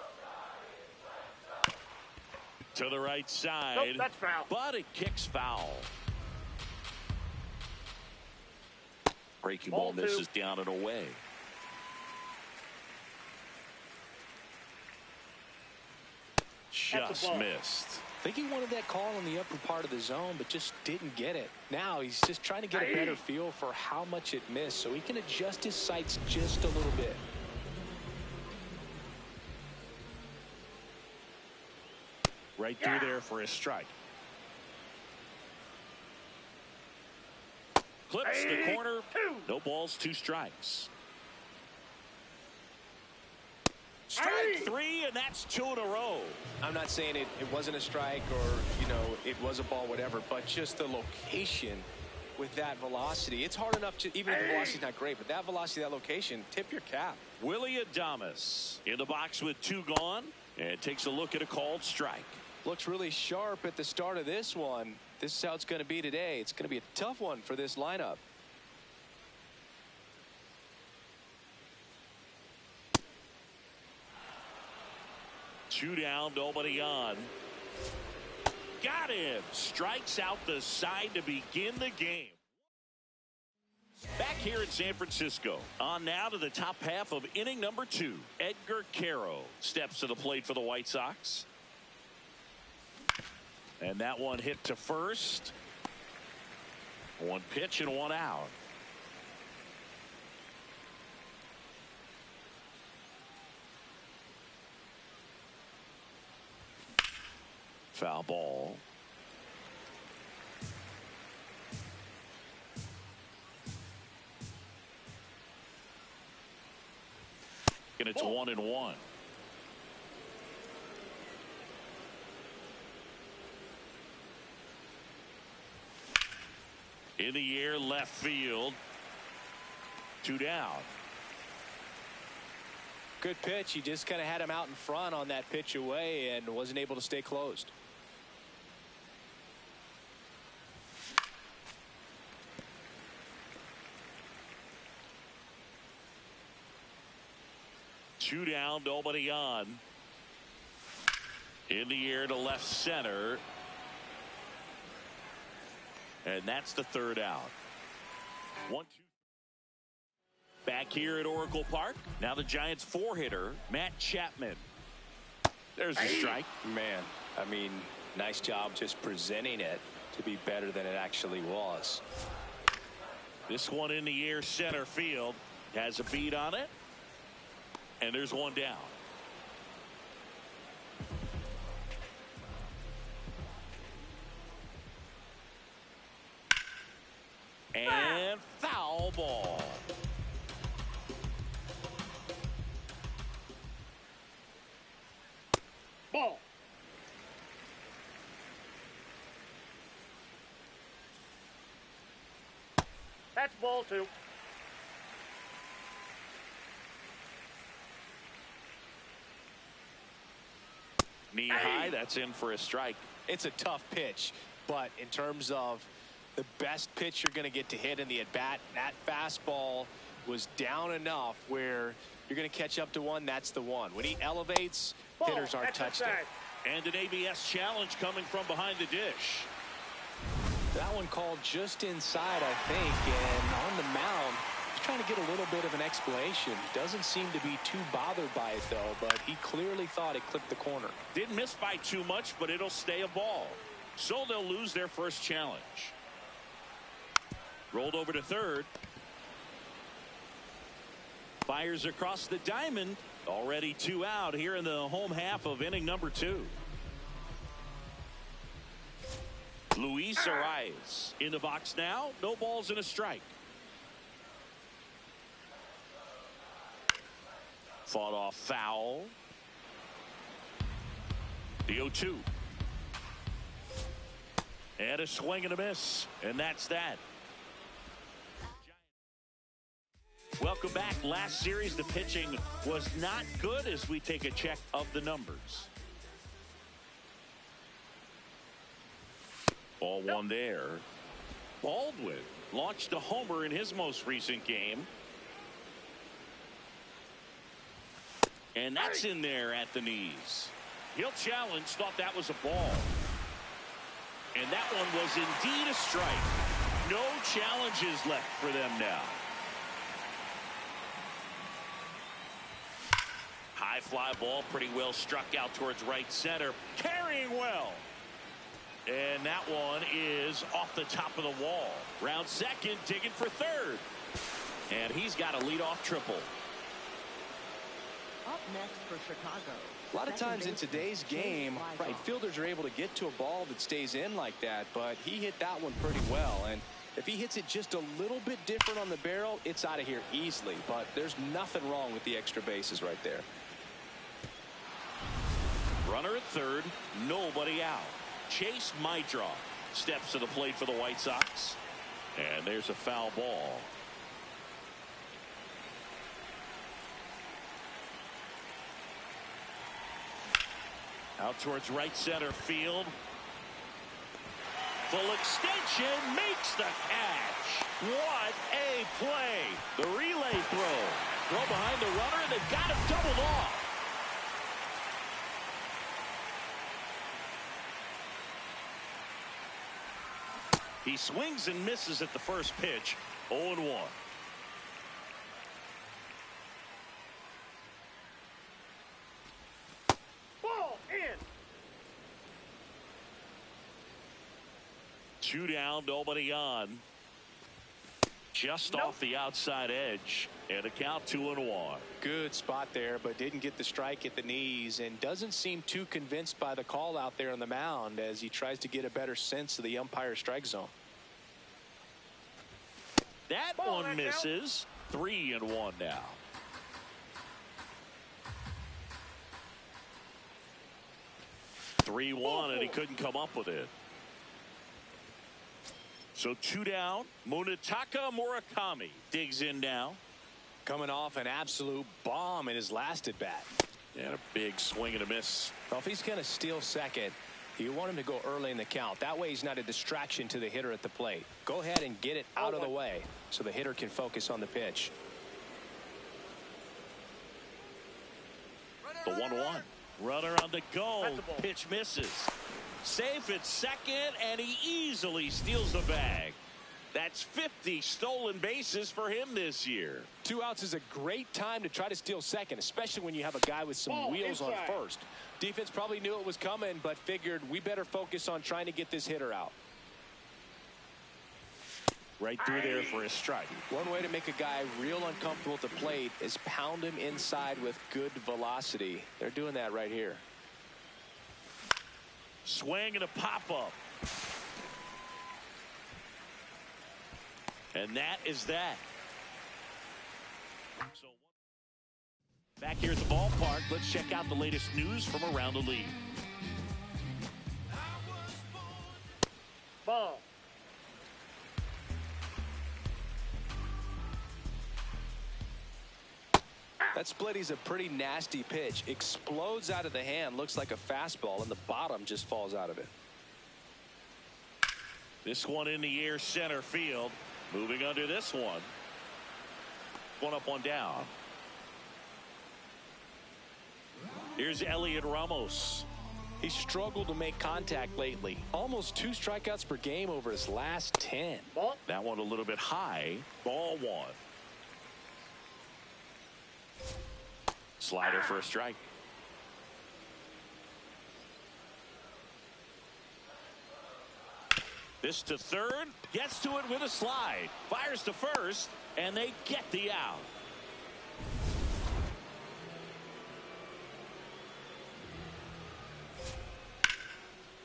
To the right side. Nope, that's foul. But it kicks foul. Breaking Ball ball misses down and away. Just missed. I think he wanted that call in the upper part of the zone, but just didn't get it. Now he's just trying to get a better feel for how much it missed so he can adjust his sights just a little bit. Right through there for a strike. Clips the corner. No balls, 2 strikes. Strike 3, and that's 2 in a row. I'm not saying it wasn't a strike or, you know, it was a ball, whatever, but just the location with that velocity. It's hard enough to, even if the velocity's not great, but that velocity, that location, tip your cap. Willie Adames in the box with 2 gone and takes a look at a called strike. Looks really sharp at the start of this one. This is how it's going to be today. It's going to be a tough one for this lineup. Two down, nobody on. Got him. Strikes out the side to begin the game. Back here in San Francisco. On now to the top half of inning number 2. Edgar Caro steps to the plate for the White Sox. And that one hit to first. 1 pitch and 1 out. Foul ball. it's 1-1. In the air, left field. 2 down. Good pitch. He just kind of had him out in front on that pitch away and wasn't able to stay closed. Two down, nobody on. In the air to left center. And that's the 3rd out. 1-2. Back here at Oracle Park. Now the Giants 4-hitter, Matt Chapman. There's a strike. Man, I mean, nice job just presenting it to be better than it actually was. This one in the air, center field. Has a beat on it. And there's 1 down. And foul ball. Ball. That's ball 2. Knee high, that's in for a strike. It's a tough pitch, but in terms of the best pitch you're going to get to hit in the at-bat, that fastball was down enough where you're going to catch up to one. That's the one. When he elevates, hitters aren't touched it. And an ABS challenge coming from behind the dish. That one called just inside, I think, and on the mound, he's trying to get a little bit of an explanation. Doesn't seem to be too bothered by it, though, but he clearly thought it clipped the corner. Didn't miss by too much, but it'll stay a ball. So they'll lose their first challenge. Rolled over to third. Fires across the diamond. Already 2 out here in the home half of inning number 2. Luis Arias in the box now. No balls and a strike. Fought off foul. The 0-2. And a swing and a miss. And that's that. Welcome back. Last series, the pitching was not good as we take a check of the numbers. Ball 1 there. Baldwin launched a homer in his most recent game. And that's in there at the knees. He'll challenge, thought that was a ball. And that one was indeed a strike. No challenges left for them now. High fly ball, pretty well struck out towards right center. Carrying well. And that one is off the top of the wall. Round second, digging for third. And he's got a leadoff triple. Up next for Chicago. A lot of times in today's game, right fielders are able to get to a ball that stays in like that, but he hit that one pretty well. And if he hits it just a little bit different on the barrel, it's out of here easily. But there's nothing wrong with the extra bases right there. Runner at third, nobody out. Chase Mydroff steps to the plate for the White Sox. And there's a foul ball. Out towards right center field. Full extension, makes the catch. What a play. The relay throw. Throw behind the runner, and they've got him doubled off. He swings and misses at the first pitch. 0-1. Ball in. 2 down, nobody on. Just off the outside edge. And a count 2-1. Good spot there, but didn't get the strike at the knees and doesn't seem too convinced by the call out there on the mound as he tries to get a better sense of the umpire's strike zone. That one misses. 3-1 now. 3-1, and he couldn't come up with it. So 2 down. Munetaka Murakami digs in now. Coming off an absolute bomb in his last at bat. And a big swing and a miss. Well, if he's going to steal second, you want him to go early in the count. That way he's not a distraction to the hitter at the plate. Go ahead and get it out of the way so the hitter can focus on the pitch. The 1-1. Runner on the goal. Pitch misses. Safe at second, and he easily steals the bag. That's 50 stolen bases for him this year. 2 outs is a great time to try to steal second, especially when you have a guy with some wheels on first. Defense probably knew it was coming, but figured we better focus on trying to get this hitter out. Right through there for a strike. One way to make a guy real uncomfortable at the plate is pound him inside with good velocity. They're doing that right here. Swing and a pop-up. And that is that. So back here at the ballpark, let's check out the latest news from around the league. Ball. That splitty's a pretty nasty pitch. Explodes out of the hand. Looks like a fastball, and the bottom just falls out of it. This one in the air, center field. Moving under this one. 1 up, 1 down. Here's Elliot Ramos. He struggled to make contact lately. Almost 2 strikeouts per game over his last 10. Ball. That one a little bit high. Ball 1. Slider for a strike. This to third. Gets to it with a slide. Fires to first. And they get the out.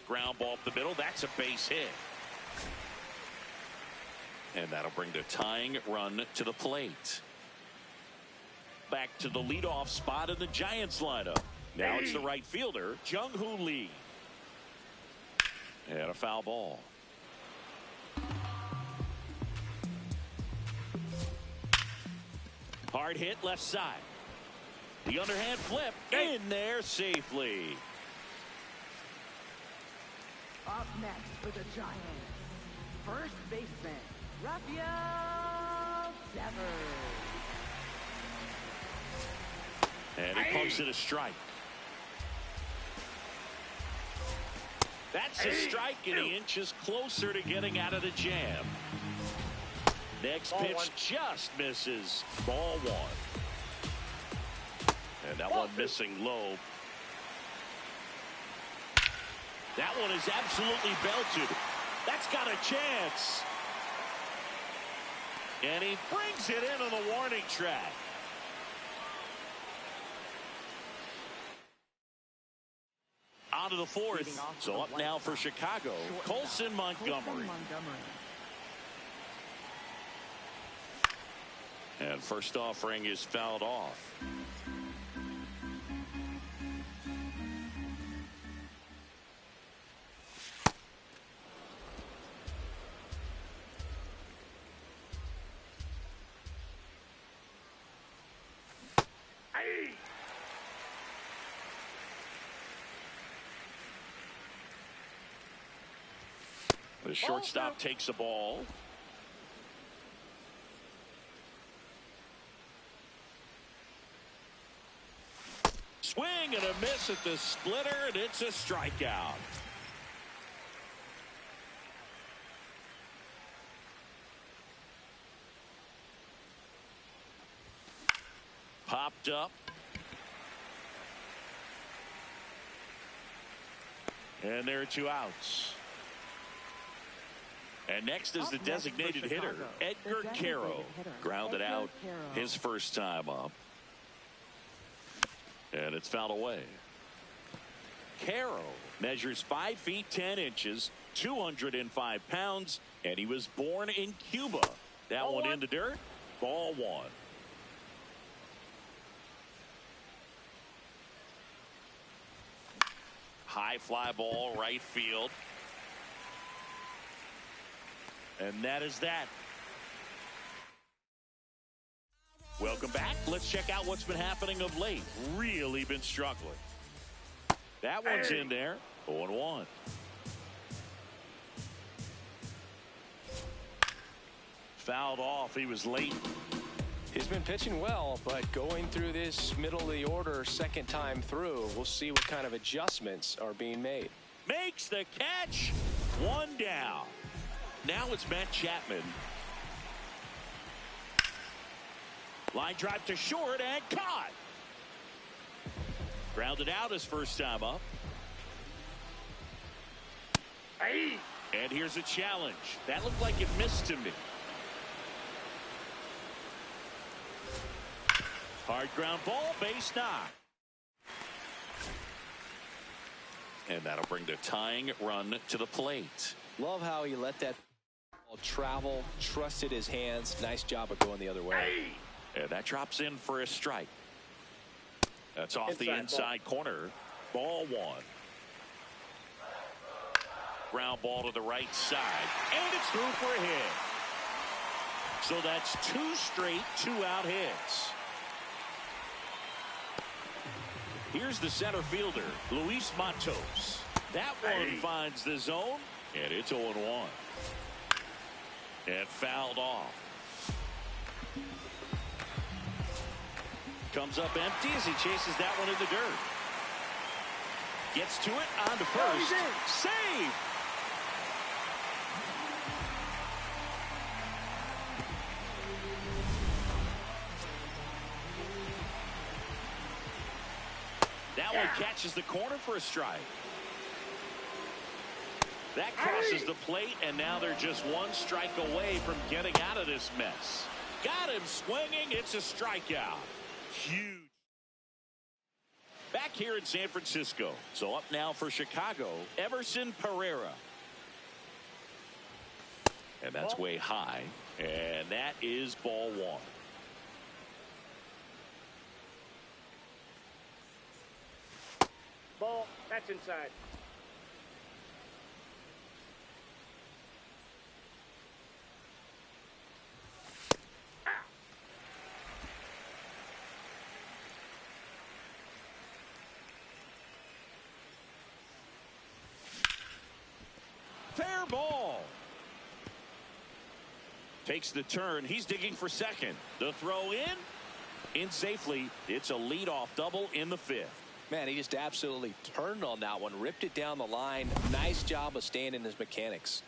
Ground ball up the middle. That's a base hit. And that'll bring the tying run to the plate. Back to the leadoff spot in the Giants lineup. Now it's the right fielder, Jung-Hoo Lee. And a foul ball. Hard hit left side. The underhand flip in there safely. Up next for the Giants, first baseman, Rafael Devers. And he pumps it a strike. That's a strike, and he inches closer to getting out of the jam. Next Ball pitch 1. just misses. Ball 1. And that one missing low. That one is absolutely belted. That's got a chance. And he brings it in on the warning track. On to the 4th. So up now for Chicago, Colson Montgomery. And first offering is fouled off. The shortstop takes the ball. Swing and a miss at the splitter, and it's a strikeout. Popped up. And there are 2 outs. And next is the designated hitter, Edgar Caro. Grounded out his first time up. And it's fouled away. Caro measures 5 feet 10 inches, 205 pounds, and he was born in Cuba. That Ball one 1. in the dirt. Ball 1. high fly ball right field. And that is that. Welcome back. Let's check out what's been happening of late. Really been struggling. That one's in there. 0-1. Fouled off. He was late. He's been pitching well, but going through this middle of the order second time through, we'll see what kind of adjustments are being made. Makes the catch. One down. Now it's Matt Chapman. Line drive to short and caught. Grounded out his first time up. Hey. And here's a challenge. That looked like it missed to me. Hard ground ball, base knock. And that'll bring the tying run to the plate. Love how he let that ball travel, trusted his hands. Nice job of going the other way. Hey. And that drops in for a strike. That's off the inside corner. Ball one. Ground ball to the right side. And it's through for a hit. So that's two straight two-out hits. Here's the center fielder, Luis Matos. That one finds the zone, and it's 0-1. And fouled off. Comes up empty as he chases that one in the dirt. Gets to it on to first. Save! That one catches the corner for a strike. That crosses the plate, and now they're just one strike away from getting out of this mess. Got him swinging. It's a strikeout. Huge. Back here in San Francisco. So up now for Chicago, Everson Pereira. And that's way high. And that is ball one. Ball. That's inside. Fair ball. Takes the turn. He's digging for second. The throw in safely. It's a leadoff double in the fifth. Man, he just absolutely turned on that one, ripped it down the line. Nice job of staying in his mechanics.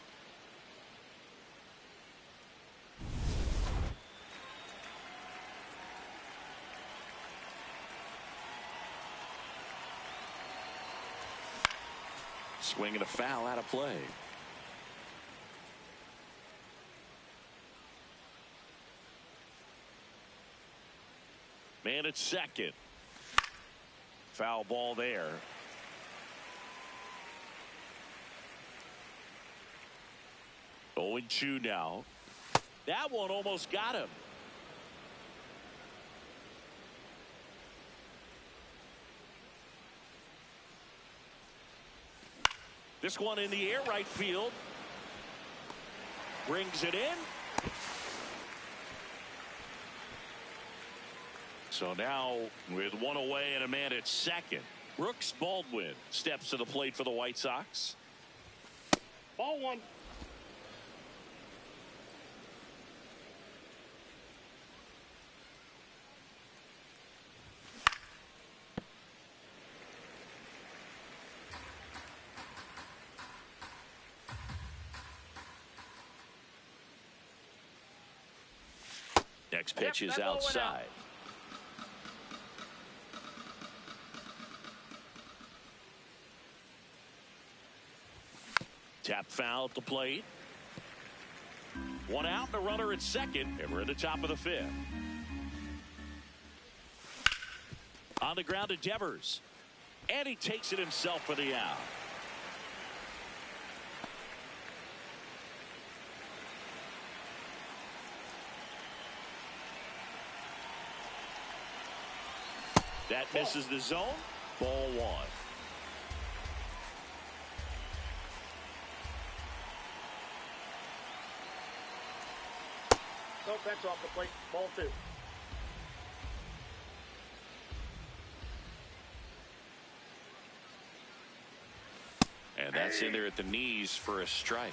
Swinging a foul out of play. Man at second. Foul ball there. Oh, 0-2 now. That one almost got him. This one in the air, right field. Brings it in. So now with one away and a man at second, Brooks Baldwin steps to the plate for the White Sox. Ball one. Next pitch is outside. Tap foul at the plate. One out, and a runner at second, and we're at the top of the fifth. On the ground to Devers, and he takes it himself for the out. That misses the zone. Ball one. Nope, that's off the plate. Ball 2. And that's in there at the knees for a strike.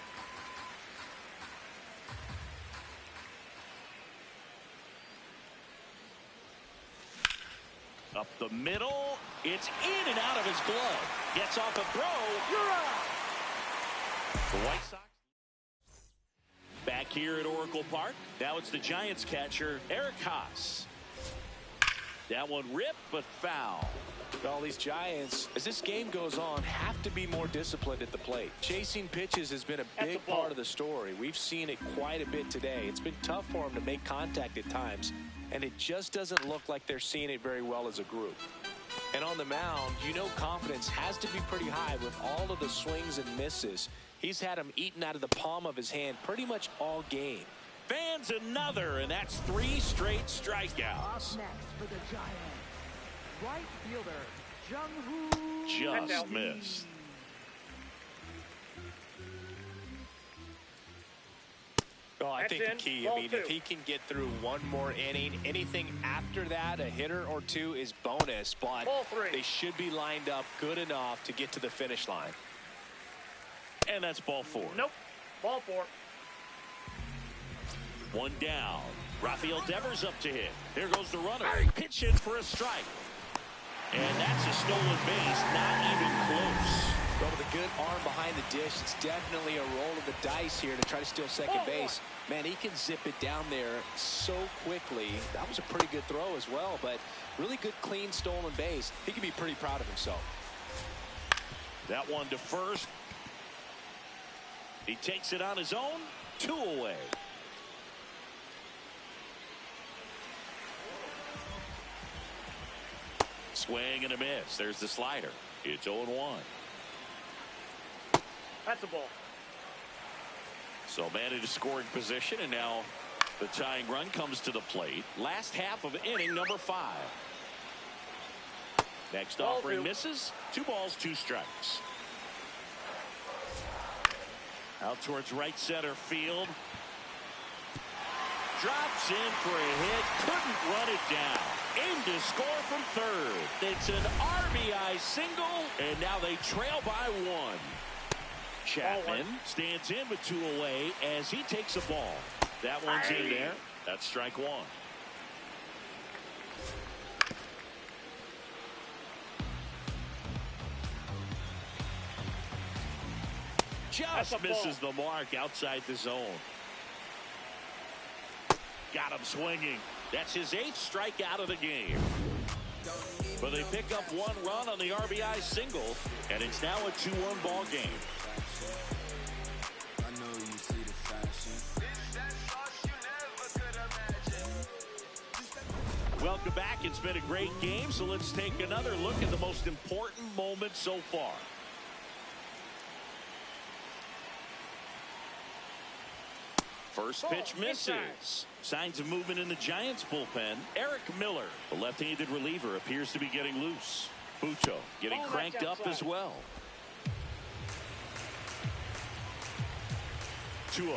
Up the middle. It's in and out of his glove. Gets off a throw. You're out. The White Sox back here at Oracle Park. Now it's the Giants catcher, Eric Haas. That one ripped, but foul. All these Giants, as this game goes on, have to be more disciplined at the plate. Chasing pitches has been a big part of the story. We've seen it quite a bit today. It's been tough for them to make contact at times, and it just doesn't look like they're seeing it very well as a group. And on the mound, you know confidence has to be pretty high with all of the swings and misses. He's had them eaten out of the palm of his hand pretty much all game. Fans another, and that's 3 straight strikeouts. Up next for the Giants, right fielder, Jung-Hoo. Just missed. Oh, I think the key, Ball I mean, 2. if he can get through one more inning, anything after that, a hitter or 2 is bonus, but Ball 3. they should be lined up good enough to get to the finish line. And that's ball 4. Nope. Ball 4. 1 down. Rafael Devers up to hit. There goes the runner. Pitch in for a strike. And that's a stolen base. Not even close. But with a good arm behind the dish, it's definitely a roll of the dice here to try to steal second base. Man, he can zip it down there so quickly. That was a pretty good throw as well, but really good, clean, stolen base. He can be pretty proud of himself. That one to first. He takes it on his own. 2 away. Swing and a miss. There's the slider. It's 0-1. That's a ball. So man into scoring position, and now the tying run comes to the plate. Last half of inning number 5. Next Ball offering 2. misses. 2 balls, 2 strikes. Out towards right center field. Drops in for a hit. Couldn't run it down. Aimed to score from third. It's an RBI single, and now they trail by 1. Chapman stands in with 2 away as he takes a ball. That one's in there. That's strike 1. Just misses the mark outside the zone. Got him swinging. That's his 8th strikeout of the game. But they pick up 1 run on the RBI single, and it's now a 2-1 ball game. Welcome back. It's been a great game, so let's take another look at the most important moment so far. First pitch misses. Signs of movement in the Giants bullpen. Eric Miller, the left-handed reliever, appears to be getting loose. Buto getting cranked up as well. 2-0.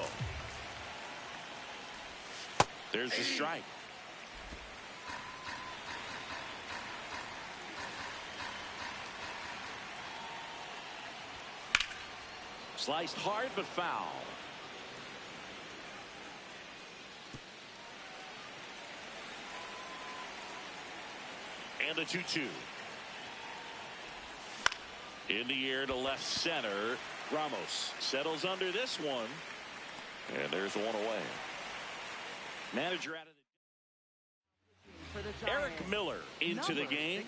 There's the strike. Sliced hard but foul. And the 2-2. In the air to left center. Ramos settles under this one. And there's 1 away. Manager out of the Eric Miller into the game.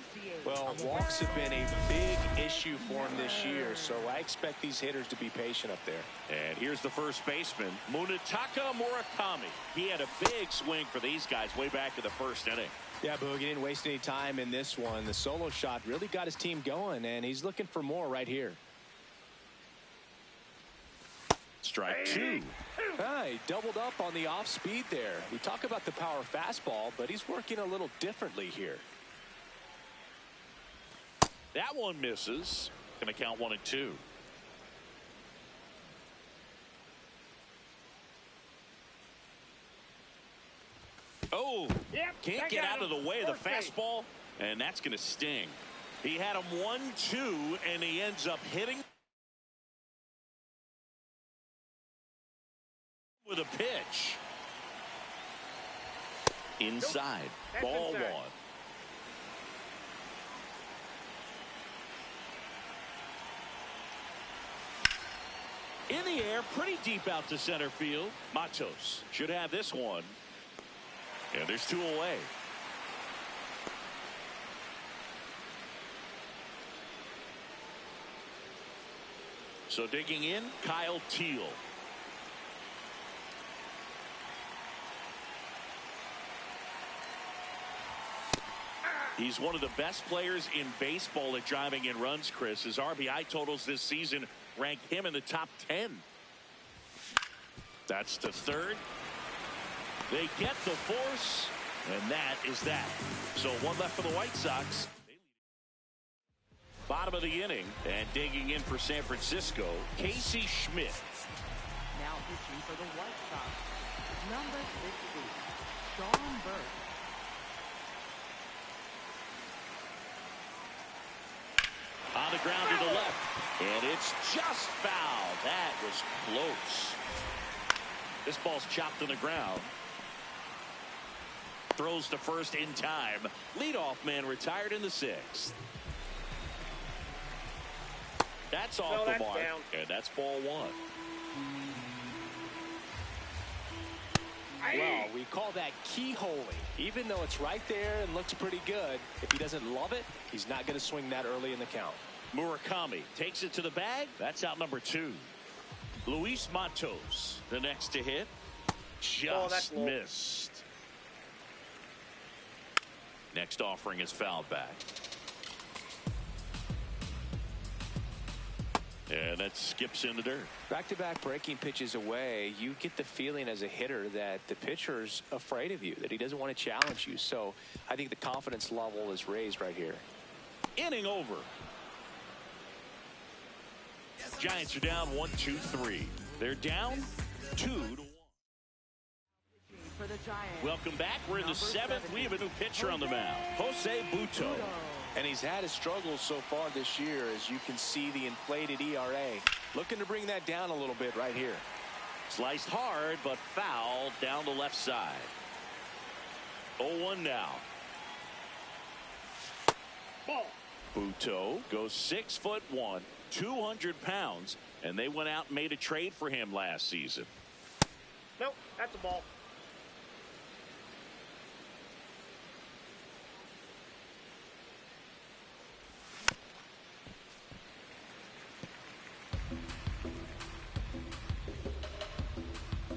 Well, walks have been a big issue for him this year, so I expect these hitters to be patient up there. And here's the first baseman, Munetaka Murakami. He had a big swing for these guys way back in the first inning. Yeah, Boog, he didn't waste any time in this one. The solo shot really got his team going, and he's looking for more right here. Strike 2. He doubled up on the off speed there. We talk about the power fastball, but he's working a little differently here. That one misses. Going to count 1 and 2. Oh, can't get out of the way of the fastball, and that's going to sting. He had him 1-2, and he ends up hitting with a pitch. Inside. Ball one. In the air, pretty deep out to center field. Matos should have this one. And there's 2 away. So digging in, Kyle Teal. He's one of the best players in baseball at driving in runs, Chris. His RBI totals this season rank him in the top 10. That's to third. They get the force, and that is that. So 1 left for the White Sox. Bottom of the inning, and digging in for San Francisco, Casey Schmidt. Now pitching for the White Sox, number 60, Sean Burke. On the ground to the left, and it's just foul. That was close. This ball's chopped on the ground. Throws to first in time. Leadoff man retired in the 6th. That's off the mark, and that's ball 1. Well, we call that keyholing. Even though it's right there and looks pretty good, if he doesn't love it, he's not going to swing that early in the count. Murakami takes it to the bag. That's out number 2. Luis Matos, the next to hit. Just missed. Next offering is fouled back. And that skips in the dirt. Back-to-back breaking pitches away, you get the feeling as a hitter that the pitcher's afraid of you, that he doesn't want to challenge you. So I think the confidence level is raised right here. Inning over. Giants are down 1-2-3. They're down 2-1. For the Giants. Welcome back. We're in the 7th. We have a new pitcher on the mound, Jose Butto. And he's had his struggles so far this year, as you can see the inflated ERA. Looking to bring that down a little bit right here. Sliced hard, but fouled down the left side. 0-1 now. Ball. Butto goes 6'1", 200 pounds, and they went out and made a trade for him last season. Nope, that's a ball.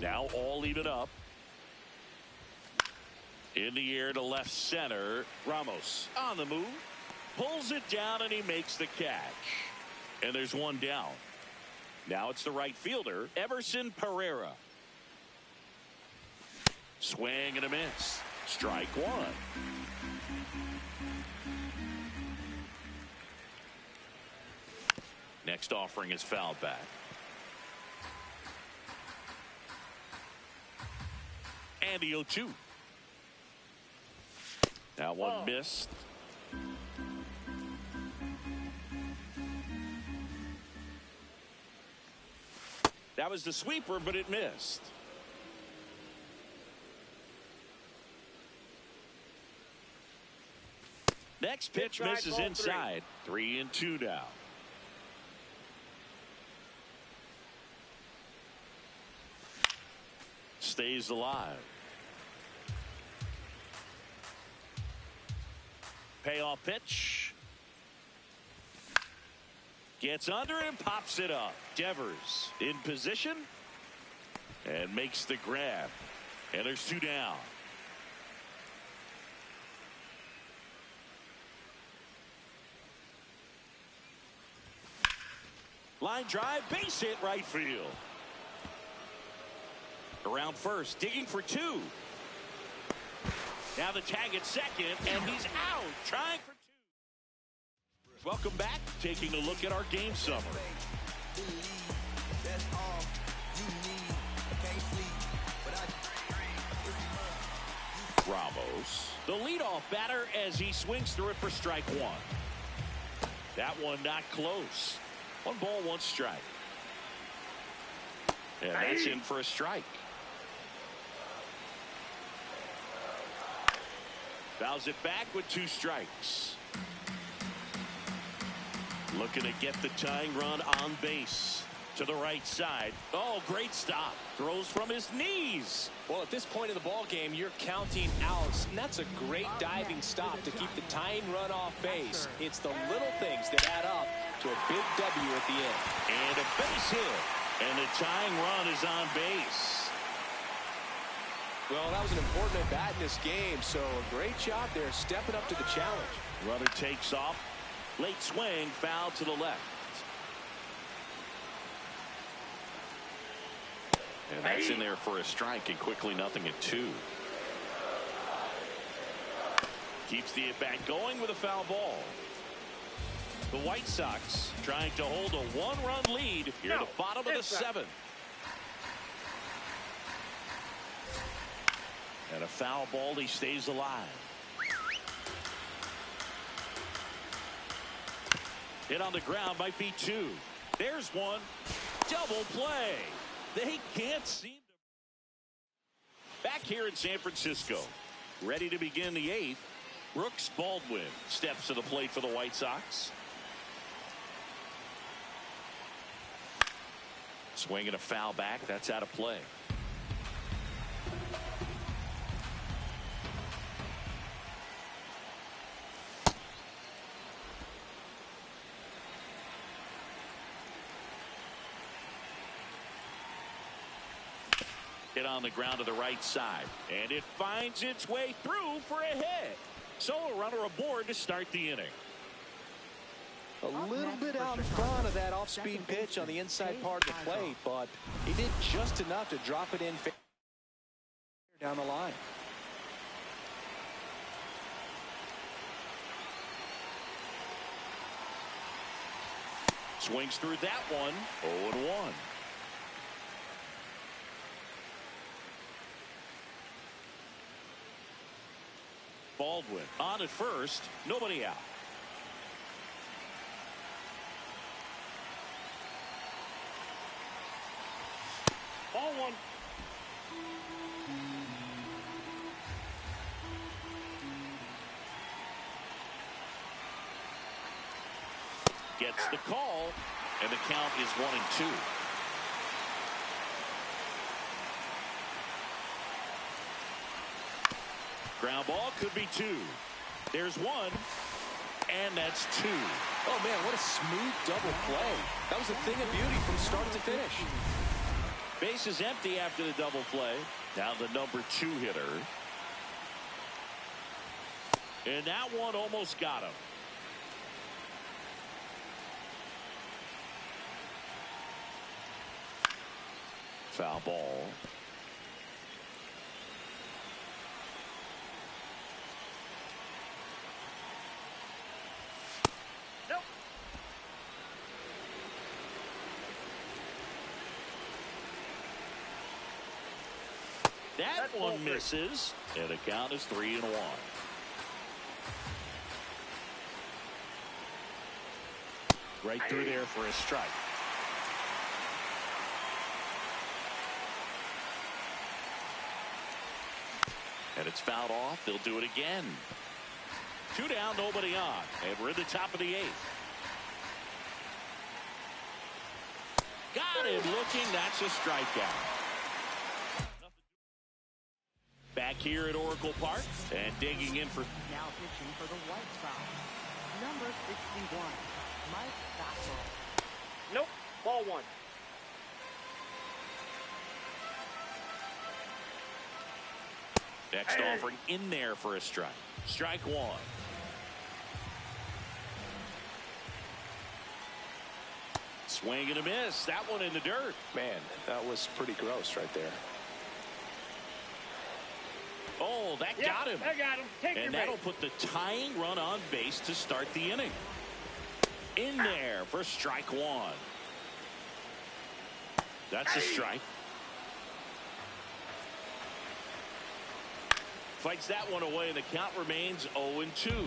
Now all even up. In the air to left center. Ramos on the move. Pulls it down, and he makes the catch. And there's 1 down. Now it's the right fielder, Everson Pereira. Swing and a miss. Strike 1. Next offering is fouled back. And the 0-2. Now 1 missed. That was the sweeper, but it missed. Next pitch misses inside. 3-2 now. Stays alive. Payoff pitch. Gets under it and pops it up. Devers in position and makes the grab. And there's 2 down. Line drive, base hit, right field. Around first, digging for 2. Now the tag at second, and he's out, trying for 2. Welcome back, taking a look at our game summary. Ramos close. The leadoff batter as he swings through it for strike one. That one not close. 1 ball, 1 strike. And that's in for a strike. Fouls it back with 2 strikes. Looking to get the tying run on base. To the right side. Oh, great stop. Throws from his knees. Well, at this point in the ball game, you're counting outs, and that's a great diving stop to keep the tying run off base. It's the little things that add up to a big W at the end. And a base hit. And the tying run is on base. Well, that was an important at bat in this game, so a great job there stepping up to the challenge. Runner takes off. Late swing, foul to the left. And that's in there for a strike, and quickly 0-2. Keeps the at-bat going with a foul ball. The White Sox trying to hold a 1-run lead here at the bottom of the 7th. And a foul ball, he stays alive. Hit on the ground, might be 2. There's 1. Double play. They can't seem to. Back here in San Francisco, ready to begin the 8th. Brooks Baldwin steps to the plate for the White Sox. Swinging a foul back. That's out of play. Hit on the ground to the right side. And it finds its way through for a hit. So a runner aboard to start the inning. A little bit out in front of that off-speed pitch on the inside part of the plate, but he did just enough to drop it in down the line. Swings through that one. 0-1. Baldwin on at first. Nobody out. Ball 1. Gets the call, and the count is 1-2. Ground ball could be 2. There's 1, and that's 2. Oh man, what a smooth double play. That was a thing of beauty from start to finish. Base is empty after the double play. Now the number 2 hitter. And that one almost got him. Foul ball. Nope. That one misses, and the count is 3-1. Right through there for a strike. And it's fouled off. They'll do it again. 2 down, nobody on. And we're at the top of the 8th. Got him looking. That's a strikeout. Back here at Oracle Park. And digging in for. Now pitching for the White Sox, number 61, Mike Backwell. Nope. Ball 1. Next offering in there for a strike. Strike 1. Swing and a miss. That one in the dirt. Man, that was pretty gross right there. Oh, that Yep, got him. I got him. Take your And bait. that'll put the tying run on base to start the inning. In there for strike 1. That's a strike. Fights that one away, and the count remains 0-2.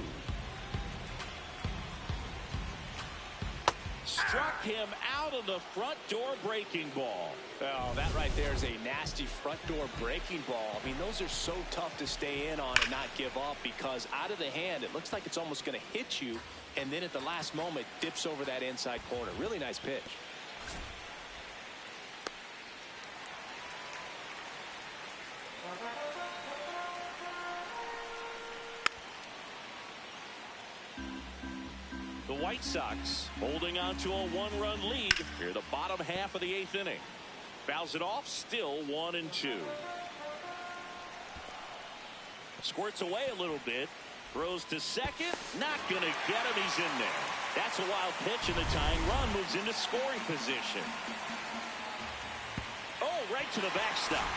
Struck him out of the front door breaking ball. Oh, that right there is a nasty front door breaking ball. I mean, those are so tough to stay in on and not give up, because out of the hand, it looks like it's almost going to hit you, and then at the last moment, dips over that inside corner. Really nice pitch. The White Sox holding on to a one-run lead here, the bottom half of the 8th inning. Fouls it off, still 1-2. Squirts away a little bit. Throws to second. Not going to get him. He's in there. That's a wild pitch, and the tying run moves into scoring position. Oh, right to the backstop.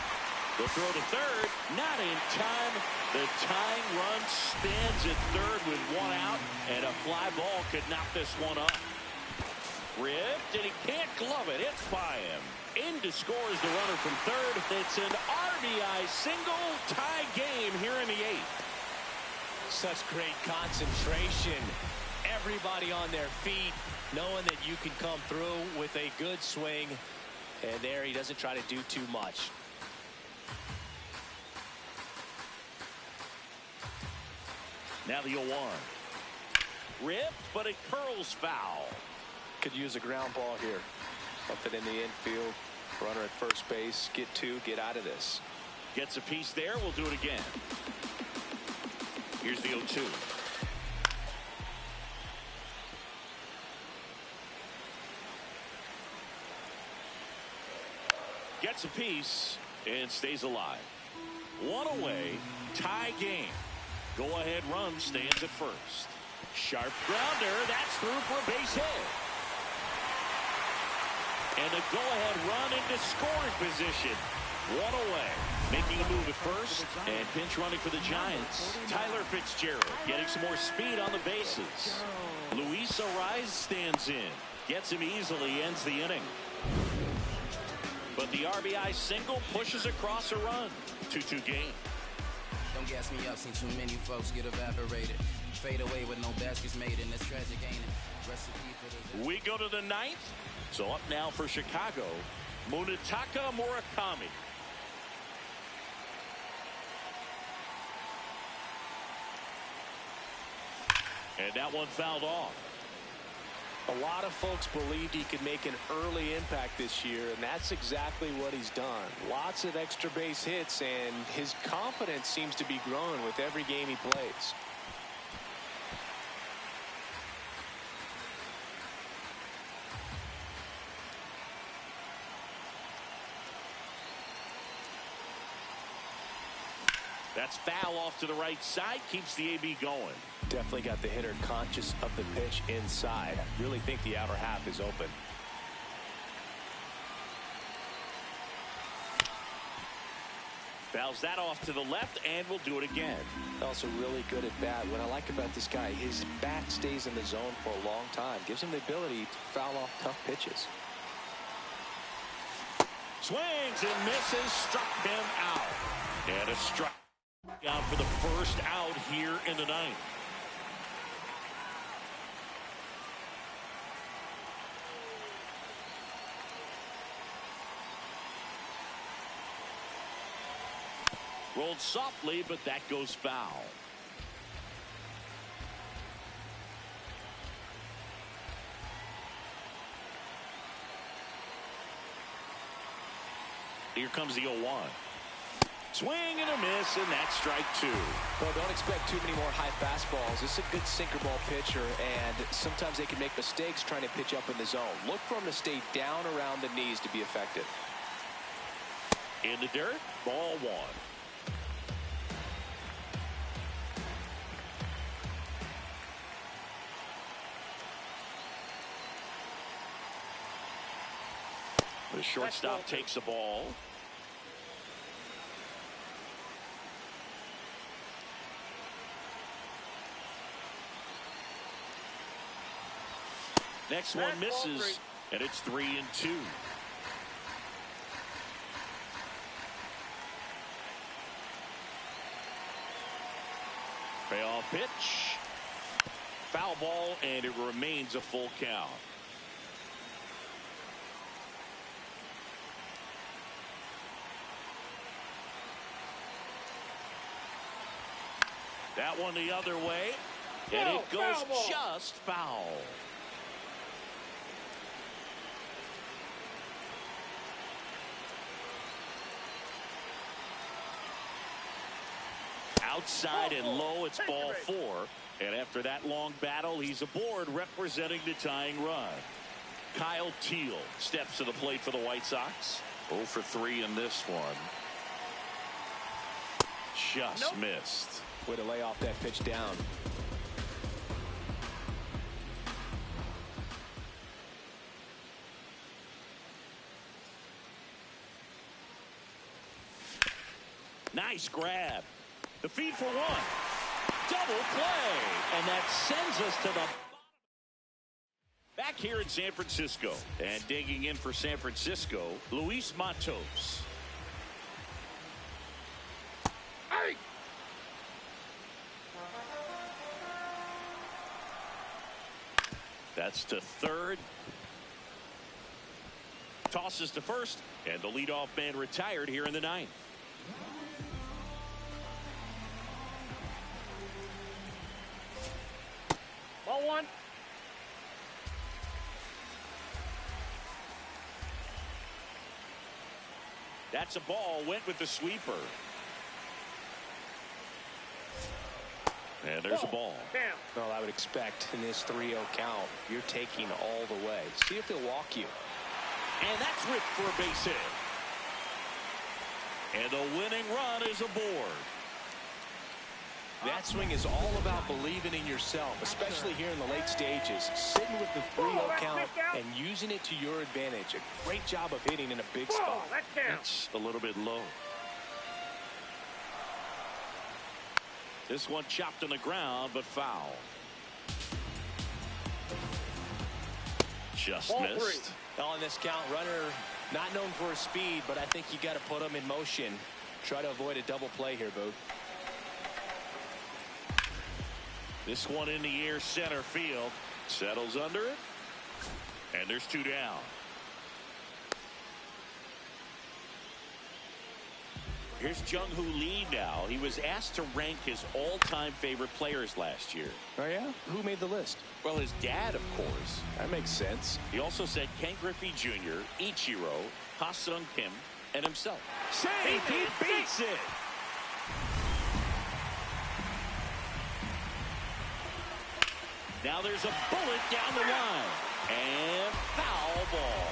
The throw to third. Not in time. The tying run stands at third with one out, and a fly ball could knock this one up. Ripped, and he can't glove it. It's by him. In to score is the runner from third. It's an RBI single, tie game here in the 8th. Such great concentration. Everybody on their feet, knowing that you can come through with a good swing. And there, he doesn't try to do too much. Now the 0-1. Ripped, but it curls foul. Could use a ground ball here. Something in the infield. Runner at first base. Get two. Get out of this. Gets a piece there. We'll do it again. Here's the 0-2. Gets a piece and stays alive. One away. Tie game. Go-ahead run stands at first. Sharp grounder. That's through for a base hit. And a go-ahead run into scoring position. One away. Making a move at first. And pinch running for the Giants. Tyler Fitzgerald getting some more speed on the bases. Luis Ariz stands in. Gets him easily. Ends the inning. But the RBI single pushes across a run. 2-2 game. Don't gas me up, seen too many folks get evaporated. Fade away with no baskets made, and it's tragic, ain't it? Recipe for the... We go to the 9th. So up now for Chicago, Munetaka Murakami. And that one fouled off. A lot of folks believed he could make an early impact this year, and that's exactly what he's done. Lots of extra base hits, and his confidence seems to be growing with every game he plays. That's foul off to the right side, keeps the AB going. Definitely got the hitter conscious of the pitch inside. Really think the outer half is open. Fouls that off to the left, and we'll do it again. Also really good at bat. What I like about this guy, his bat stays in the zone for a long time. Gives him the ability to foul off tough pitches. Swings and misses, struck him out. And a strike out for the first out here in the 9th. Rolled softly, but that goes foul. Here comes the 0-1. Swing and a miss, and that's strike 2. Well, don't expect too many more high fastballs. This is a good sinker ball pitcher, and sometimes they can make mistakes trying to pitch up in the zone. Look for him to stay down around the knees to be effective. In the dirt, ball 1. The shortstop takes the ball. Next one misses, and it's 3-2. pitch. Foul ball, and it remains a full count. That one the other way, and it goes just foul. Outside and low, it's ball 4. And after that long battle, he's aboard representing the tying run. Kyle Teal steps to the plate for the White Sox. 0 for 3 in this one. Just missed. Way to lay off that pitch down. Nice grab. The feed for 1. Double play. And that sends us to the back here in San Francisco. And digging in for San Francisco, Luis Matos. Hey! That's to third. Tosses to first. And the leadoff man retired here in the 9th. Ball 1. That's a ball. Went with the sweeper. And there's a ball. Bam. Well, I would expect in this 3-0 count, you're taking all the way. See if they'll walk you. And that's ripped for a base hit. And the winning run is aboard. That swing is all about believing in yourself, especially here in the late stages. Sitting with the 3-0 count and using it to your advantage. A great job of hitting in a big spot. That's a little bit low. This one chopped on the ground, but foul. Just Ball missed. 3. On this count, runner not known for his speed, but I think you got to put him in motion. Try to avoid a double play here, Booth. This one in the air, center field. Settles under it. And there's 2 down. Here's Jung-Hoo Lee now. He was asked to rank his all-time favorite players last year. Oh, yeah? Who made the list? Well, his dad, of course. That makes sense. He also said Ken Griffey Jr., Ichiro, Ha-Sung Kim, and himself. Save! He beats it! Now there's a bullet down the line. And foul ball.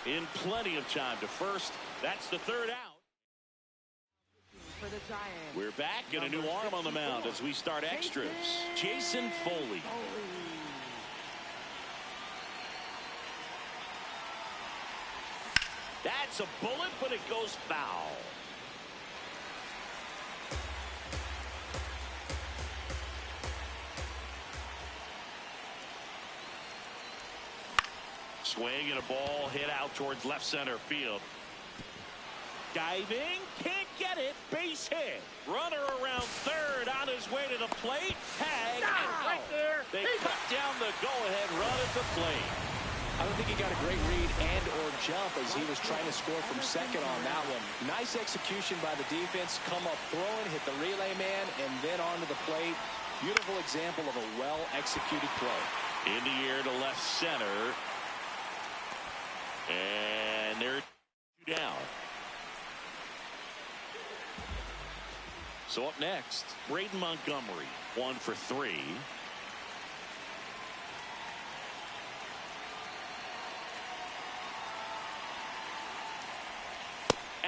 In plenty of time to first. That's the 3rd out. For the Giants. We're back and a new arm on the mound as we start extras. Jason Foley. That's a bullet, but it goes foul. Swing and a ball hit out towards left center field. Diving, can't get it, base hit. Runner around third on his way to the plate. Tag, Right there. they cut down the go-ahead run at the plate. I don't think he got a great read and or jump as he was trying to score from second on that one. Nice execution by the defense. Come up throwing, hit the relay man, and then onto the plate. Beautiful example of a well-executed play. In the air to left center. And they're 2 down. So up next, Braden Montgomery, 1 for 3.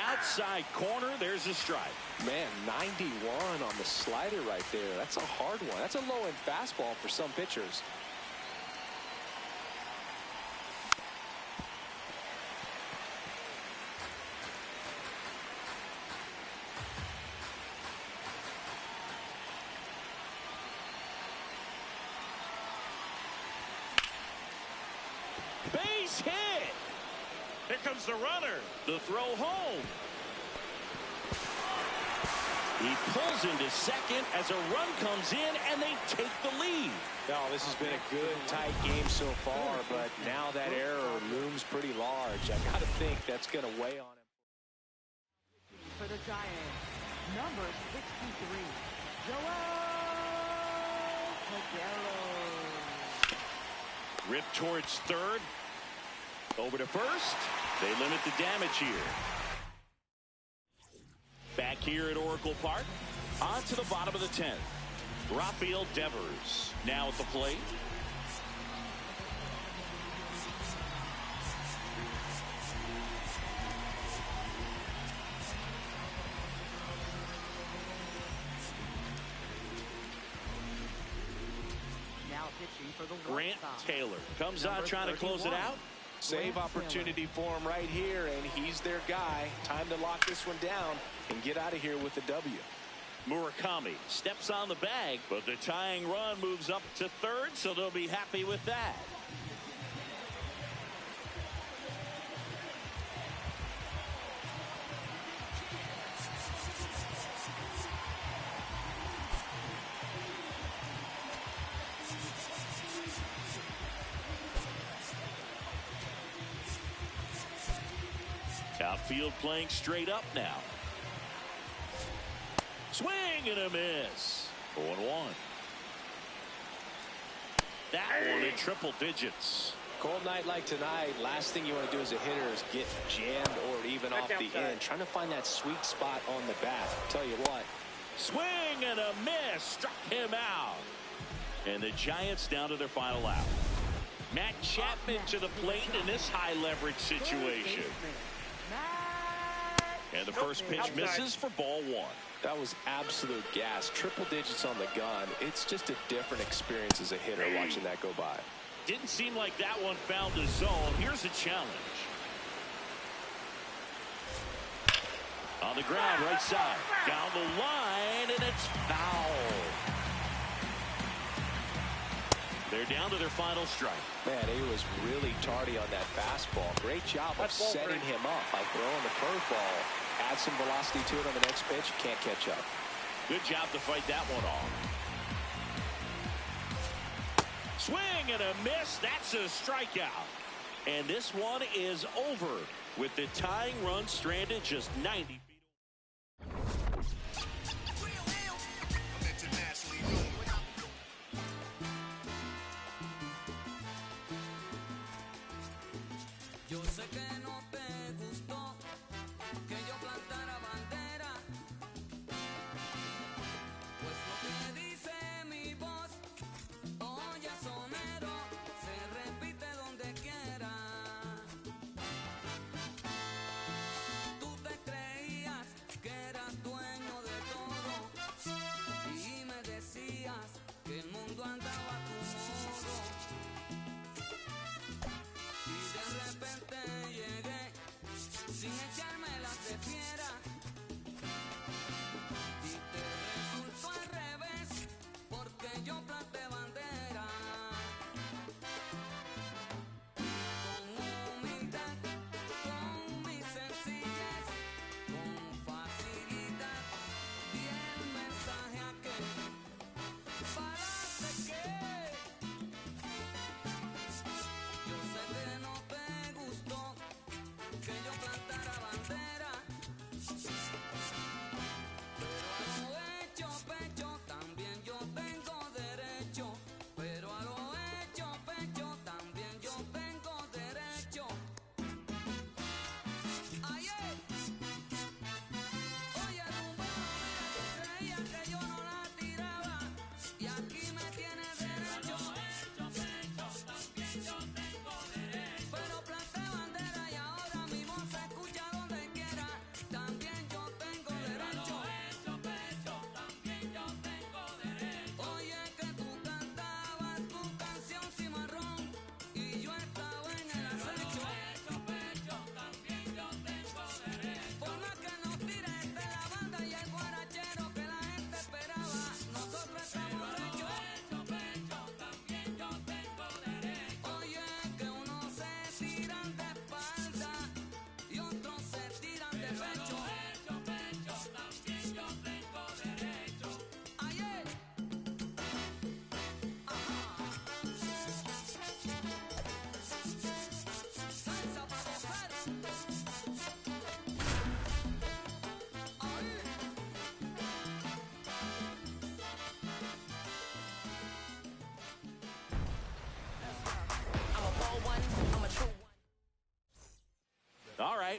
Outside corner, there's a strike. Man, 91 on the slider right there. That's a hard one. That's a low-end fastball for some pitchers. Base hit. Here comes the runner. The throw home. He pulls into second as a run comes in, and they take the lead. No, this has been a good, tight game so far, but now that error looms pretty large. I got to think that's going to weigh on him. For the Giants, number 63, Joel Cordero. Ripped towards third. Over to first. They limit the damage here. Back here at Oracle Park. On to the bottom of the 10th. Rafael Devers now at the plate. Now pitching for the Grant White Sox. Taylor comes on trying to close it out. Save opportunity for him right here, and he's their guy. Time to lock this one down and get out of here with the W. Murakami steps on the bag, but the tying run moves up to third, so they'll be happy with that. Outfield playing straight up now. Swing and a miss. 0-1. That one in triple digits. Cold night like tonight, last thing you want to do as a hitter is get jammed or even off the end. Trying to find that sweet spot on the bat. Tell you what. Swing and a miss. Struck him out. And the Giants down to their final out. Matt Chapman to the plate in this high leverage situation. And the first pitch misses for ball one. That was absolute gas. Triple digits on the gun. It's just a different experience as a hitter watching that go by. Didn't seem like that one found the zone. Here's a challenge. On the ground, right side. Down the line, and it's foul. They're down to their final strike. Man, he was really tardy on that fastball. Great job of setting him up by throwing the curveball. Add some velocity to it on the next pitch. Can't catch up. Good job to fight that one off. Swing and a miss. That's a strikeout. And this one is over with the tying run stranded just 90 feet. Yo sé que no te gustó que yo plantara bandera, pues lo que dice mi voz, oye sonero, se repite donde quiera. Tú te creías que eras dueño de todo y me decías que el mundo andaba a tu modo. Y de repente llegué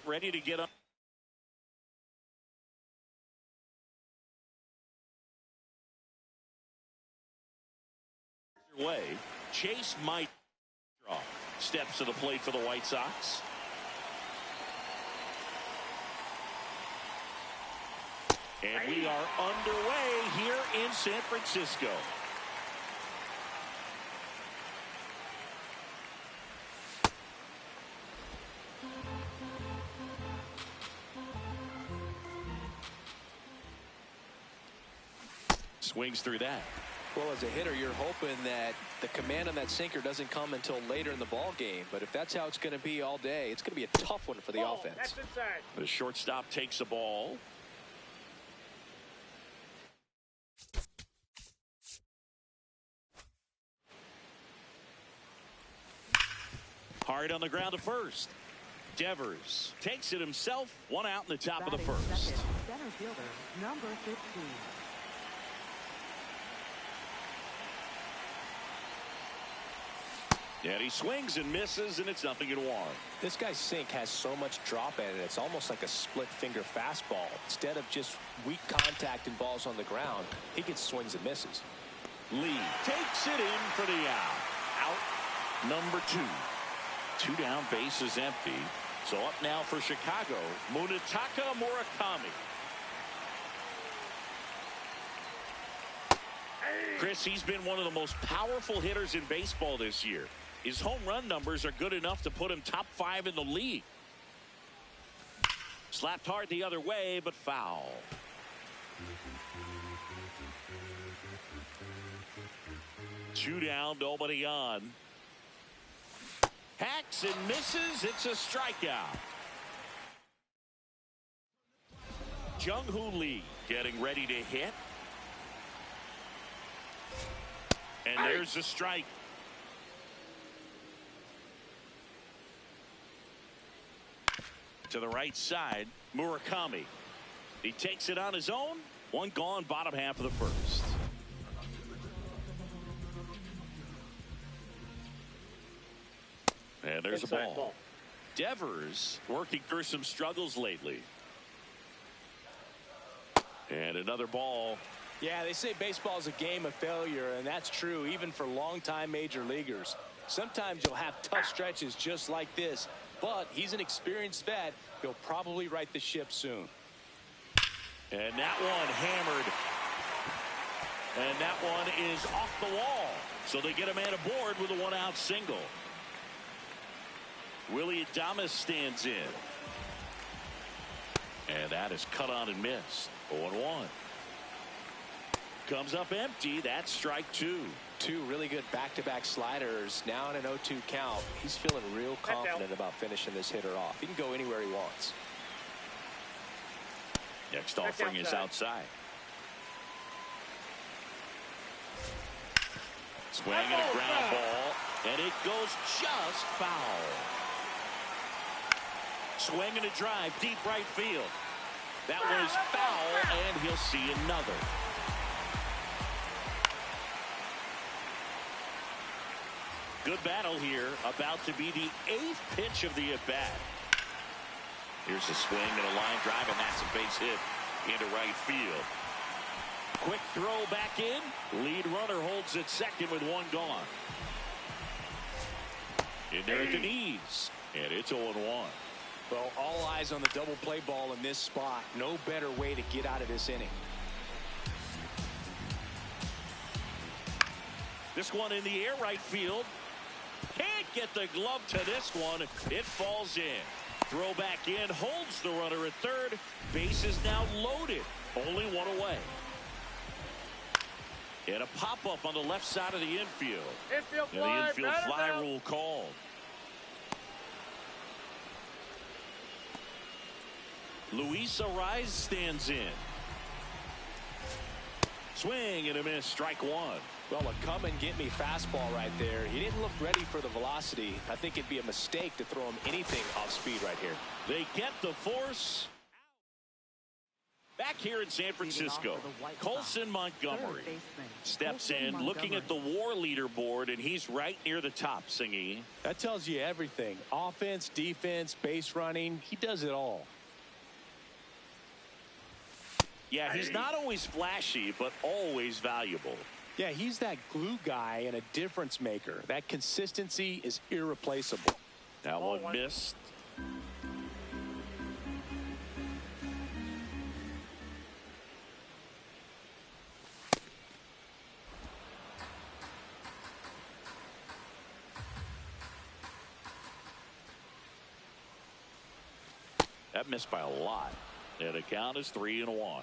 ready to get up. Way. Chase might draw. Steps to the plate for the White Sox. And we are underway here in San Francisco. Swings through that. Well, as a hitter, you're hoping that the command on that sinker doesn't come until later in the ball game. But if that's how it's going to be all day, it's going to be a tough one for the offense. That's inside. The shortstop takes the ball. Hard on the ground to first. Devers takes it himself. One out in the top of the first. Second, center fielder, number 15. And he swings and misses, and it's 0-1. This guy's sink has so much drop in it. It's almost like a split finger fastball. Instead of just weak contact and balls on the ground, he gets swings and misses. Lee takes it in for the out. Out number 2. 2 down, base is empty. So up now for Chicago, Munetaka Murakami. Chris, he's been one of the most powerful hitters in baseball this year. His home run numbers are good enough to put him top 5 in the league. Slapped hard the other way, but foul. Two down, nobody on. Hacks and misses. It's a strikeout. Jung-Hoo Lee getting ready to hit. And there's a strike. To the right side, Murakami. He takes it on his own. One gone, bottom half of the first. And there's a ball. Devers working through some struggles lately. And another ball. Yeah, they say baseball is a game of failure, and that's true even for longtime major leaguers. Sometimes you'll have tough stretches just like this, but he's an experienced vet. He'll probably right the ship soon. And that one hammered. And that one is off the wall. So they get a man aboard with a one-out single. Willie Adames stands in. And that is cut on and missed. 0-1. Comes up empty. That's strike 2. 2 really good back-to-back sliders. Now in an 0-2 count. He's feeling real confident about finishing this hitter off. He can go anywhere he wants. Next offering is outside. Swinging a ground ball. And it goes just foul. Swinging a drive, deep right field. That one is foul, and he'll see another. Good battle here. About to be the 8th pitch of the at-bat. Here's a swing and a line drive, and that's a base hit into right field. Quick throw back in. Lead runner holds at second with one gone. In there at the knees, and it's 0-1. Well, all eyes on the double play ball in this spot. No better way to get out of this inning. This one in the air right field. Can't get the glove to this one. It falls in. Throw back in. Holds the runner at third. Base is now loaded. Only one away. And a pop-up on the left side of the infield. Infield And fly. the infield fly rule called. Luis Ariz stands in. Swing and a miss. Strike 1. Well, a come and get me fastball right there. He didn't look ready for the velocity. I think it'd be a mistake to throw him anything off speed right here. They get the force. Back here in San Francisco, Colson Montgomery steps in looking at the WAR leaderboard, and he's right near the top, Singy. That tells you everything. Offense, defense, base running. He does it all. Yeah, he's not always flashy, but always valuable. Yeah, he's that glue guy and a difference maker. That consistency is irreplaceable. That one missed. That missed by a lot. And the count is 3-1.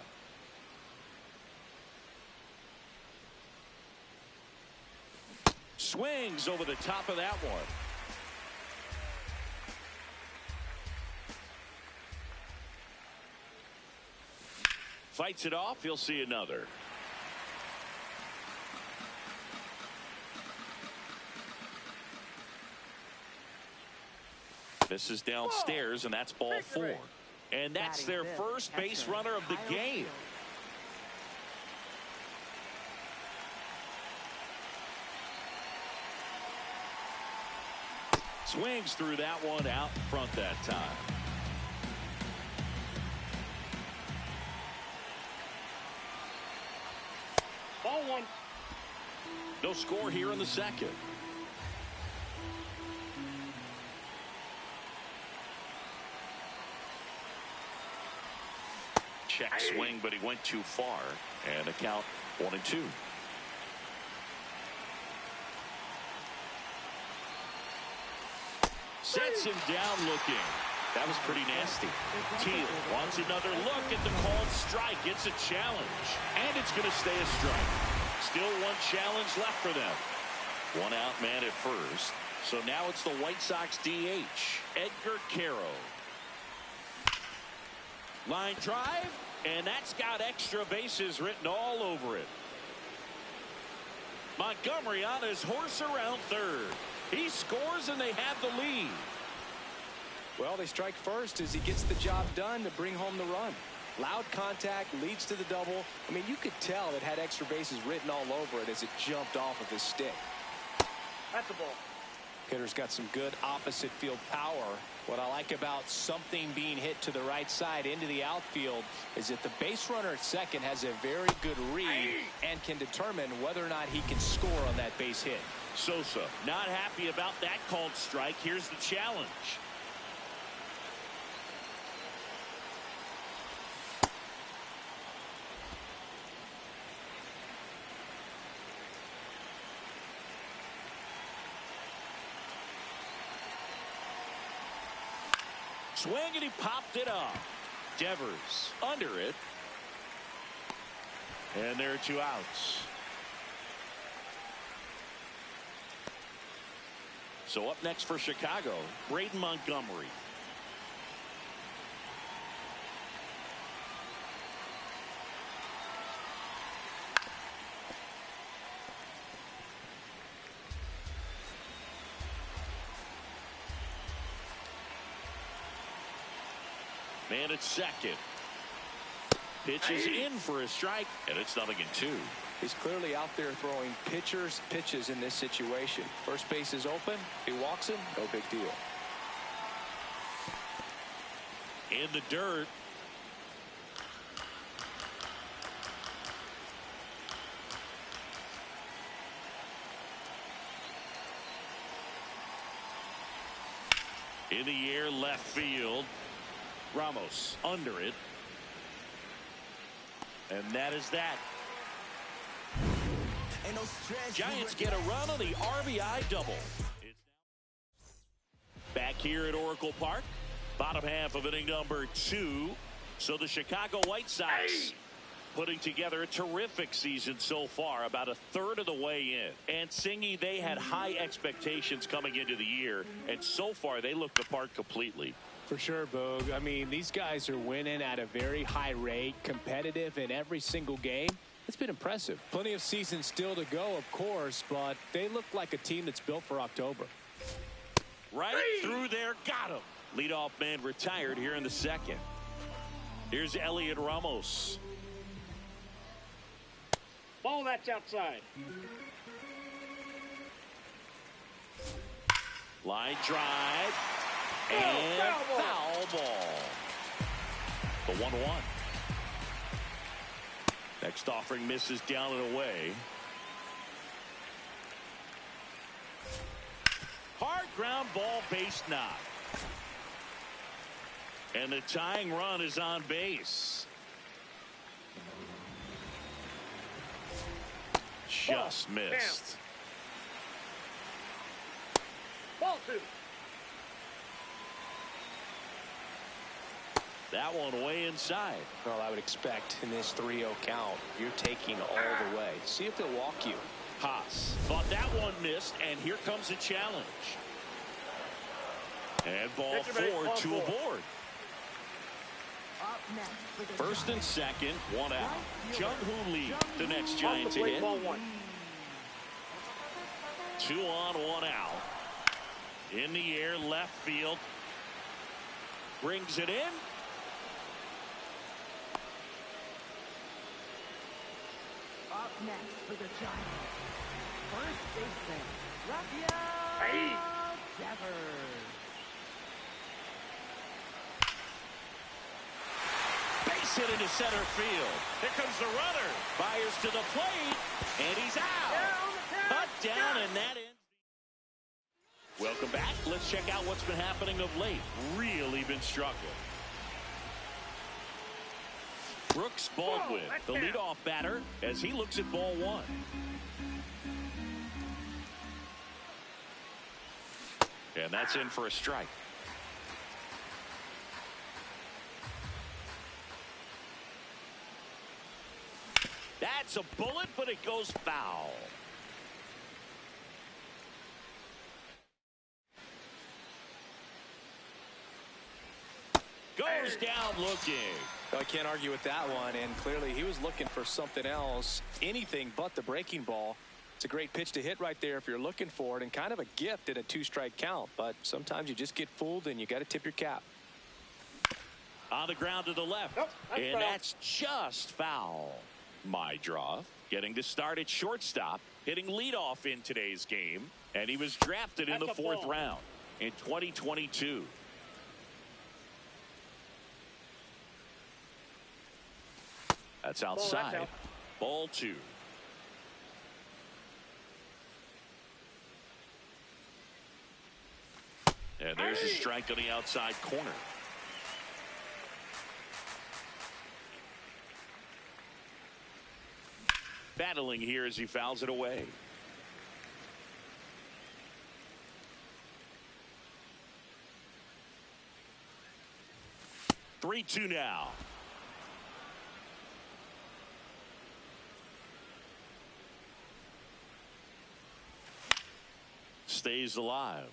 Swings over the top of that one. Fights it off. He'll see another. This is downstairs, and that's ball 4. And that's their first base runner of the game. Swings through that one out in front that time. Ball 1. No score here in the second. Check swing, but he went too far. And the count 1-2. Sets him down looking. That was pretty nasty. Teal wants another look at the called strike. It's a challenge. And it's going to stay a strike. Still one challenge left for them. One out man at first. So now it's the White Sox DH, Edgar Caro. Line drive, and that's got extra bases written all over it. Montgomery on his horse around third. He scores, and they have the lead. Well, they strike first as he gets the job done to bring home the run. Loud contact leads to the double. I mean, you could tell it had extra bases written all over it as it jumped off of his stick. That's the ball. Hitter's got some good opposite field power. What I like about something being hit to the right side into the outfield is that the base runner at second has a very good read and can determine whether or not he can score on that base hit. Sosa not happy about that called strike. Here's the challenge. Swing, and he popped it up. Devers under it. And there are 2 outs. So up next for Chicago, Braden Montgomery. Man at second. Pitch is in for a strike, and it's 0-2. He's clearly out there throwing pitches in this situation. First base is open. He walks him. No big deal. In the dirt. In the air, left field. Ramos under it. And that is that. Giants get a run on the RBI double. Back here at Oracle Park, bottom half of inning number 2. So the Chicago White Sox putting together a terrific season so far, about a third of the way in. And Singy, they had high expectations coming into the year, and so far they look the part completely. For sure, Boog. I mean, these guys are winning at a very high rate, competitive in every single game. It's been impressive. Plenty of season still to go, of course, but they look like a team that's built for October. Right through there, got him. Leadoff man retired here in the second. Here's Elliot Ramos. Ball that's outside. Line drive. And foul ball. The 1-1. Next offering misses down and away. Hard ground ball, base knock. And the tying run is on base. Just missed. Ball 2. That one way inside. Well, I would expect in this 3-0 count, you're taking all the way. See if they'll walk you. Haas thought that one missed, and here comes a challenge. And ball 4, 2 aboard. Up next for the First and Giants. second, 1 out. Jung-Hoo Lee, the next Off Giant the to plate, hit. ball 1. 2 on, 1 out. In the air, left field. Brings it in. Up next for the Giants. First baseman, Rafael Devers. Base hit into center field. Here comes the runner. Fires to the plate, and he's out. Cut down, and that ends. Welcome back. Let's check out what's been happening of late. Really been struggling. Brooks Baldwin, the leadoff batter, as he looks at ball 1. And that's in for a strike. That's a bullet, but it goes foul. Goes down looking. I can't argue with that one, and clearly he was looking for something else, anything but the breaking ball. It's a great pitch to hit right there if you're looking for it, and kind of a gift in a 2-strike count, but sometimes you just get fooled and you got to tip your cap. On the ground to the left, and foul. that's just foul. My draw, getting to start at shortstop, hitting leadoff in today's game, and he was drafted in the 4th round in 2022. That's outside. Ball 2. And there's a strike on the outside corner. Battling here as he fouls it away. Three-2 now. Stays alive.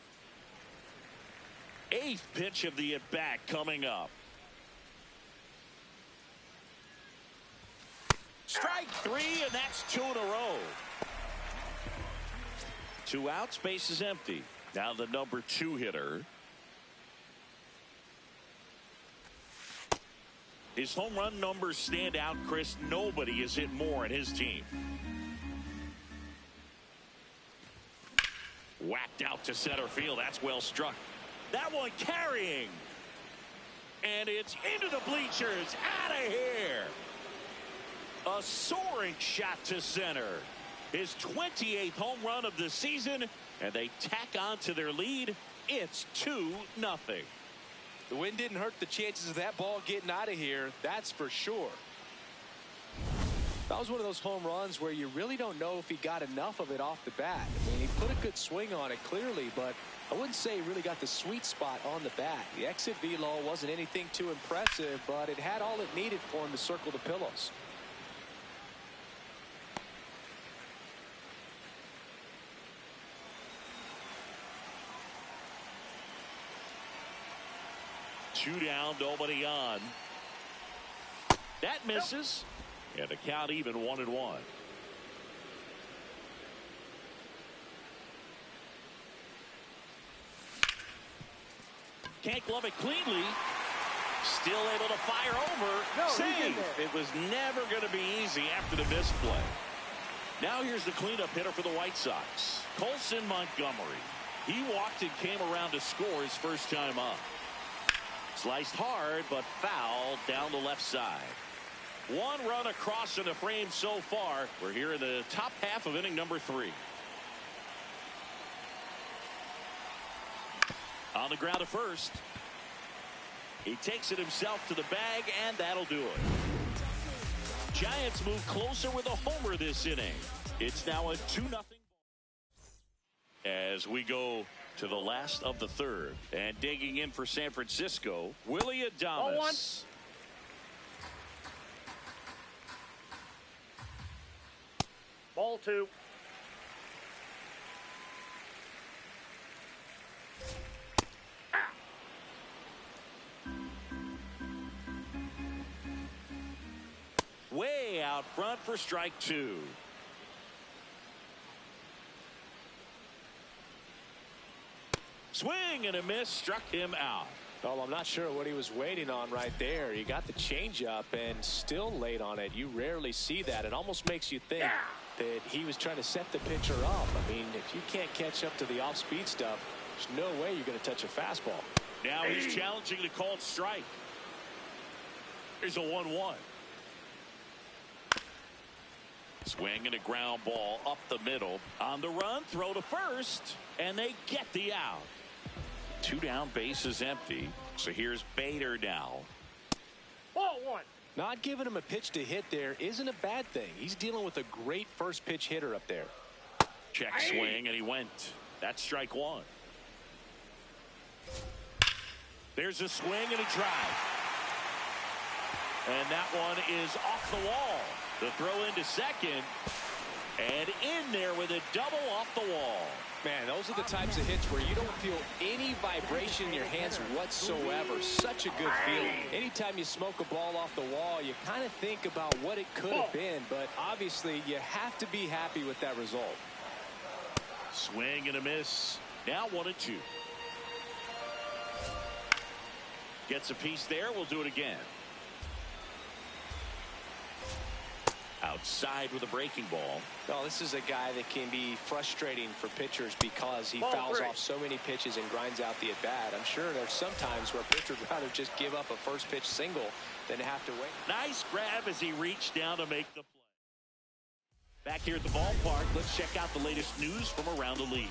8th pitch of the at-bat coming up. Strike 3, and that's 2 in a row. 2 outs, base is empty. Now the number 2 hitter. His home run numbers stand out, Chris. Nobody has hit more in his team. Whacked out to center field. That's well struck. That one carrying. And it's into the bleachers. Out of here. A soaring shot to center. His 28th home run of the season. And they tack on to their lead. It's 2-0. The wind didn't hurt the chances of that ball getting out of here. That's for sure. That was one of those home runs where you really don't know if he got enough of it off the bat. I mean, he put a good swing on it clearly, but I wouldn't say he really got the sweet spot on the bat. The exit velo wasn't anything too impressive, but it had all it needed for him to circle the pillows. Two down, nobody on. That misses. And the count even 1-1. Can't glove it cleanly. Still able to fire over. No, Save. It was never going to be easy after the misplay. Now here's the cleanup hitter for the White Sox, Colson Montgomery. He walked and came around to score his first time up. Sliced hard, but foul down the left side. One run across in the frame so far. We're here in the top half of inning number 3. On the ground to first. He takes it himself to the bag, and that'll do it. Giants move closer with a homer this inning. It's now a 2-0. As we go to the last of the third, and digging in for San Francisco, Willie Adames. Ball 2. Way out front for strike 2. Swing and a miss, struck him out. Well, I'm not sure what he was waiting on right there. He got the changeup and still late on it. You rarely see that. It almost makes you think that he was trying to set the pitcher up. I mean, if you can't catch up to the off-speed stuff, there's no way you're going to touch a fastball. Now he's challenging the called strike. Here's a 1-1. Swing and a ground ball up the middle. On the run, throw to first, and they get the out. 2 down, base is empty. So here's Bader now. Ball 1. Not giving him a pitch to hit there isn't a bad thing. He's dealing with a great first pitch hitter up there. Check swing, and he went. That's strike 1. There's a swing and a drive. And that one is off the wall. The throw into second, and in there with a double off the wall. Man, those are the types of hits where you don't feel any vibration in your hands whatsoever. Such a good feeling. Anytime you smoke a ball off the wall, you kind of think about what it could have been, but obviously you have to be happy with that result. Swing and a miss. Now 1-2. Gets a piece there. We'll do it again. Outside with a breaking ball. Well, this is a guy that can be frustrating for pitchers because he fouls off so many pitches and grinds out the at-bat. I'm sure there's some times where pitchers would rather just give up a first pitch single than have to wait. Nice grab as he reached down to make the play. Back here at the ballpark, let's check out the latest news from around the league.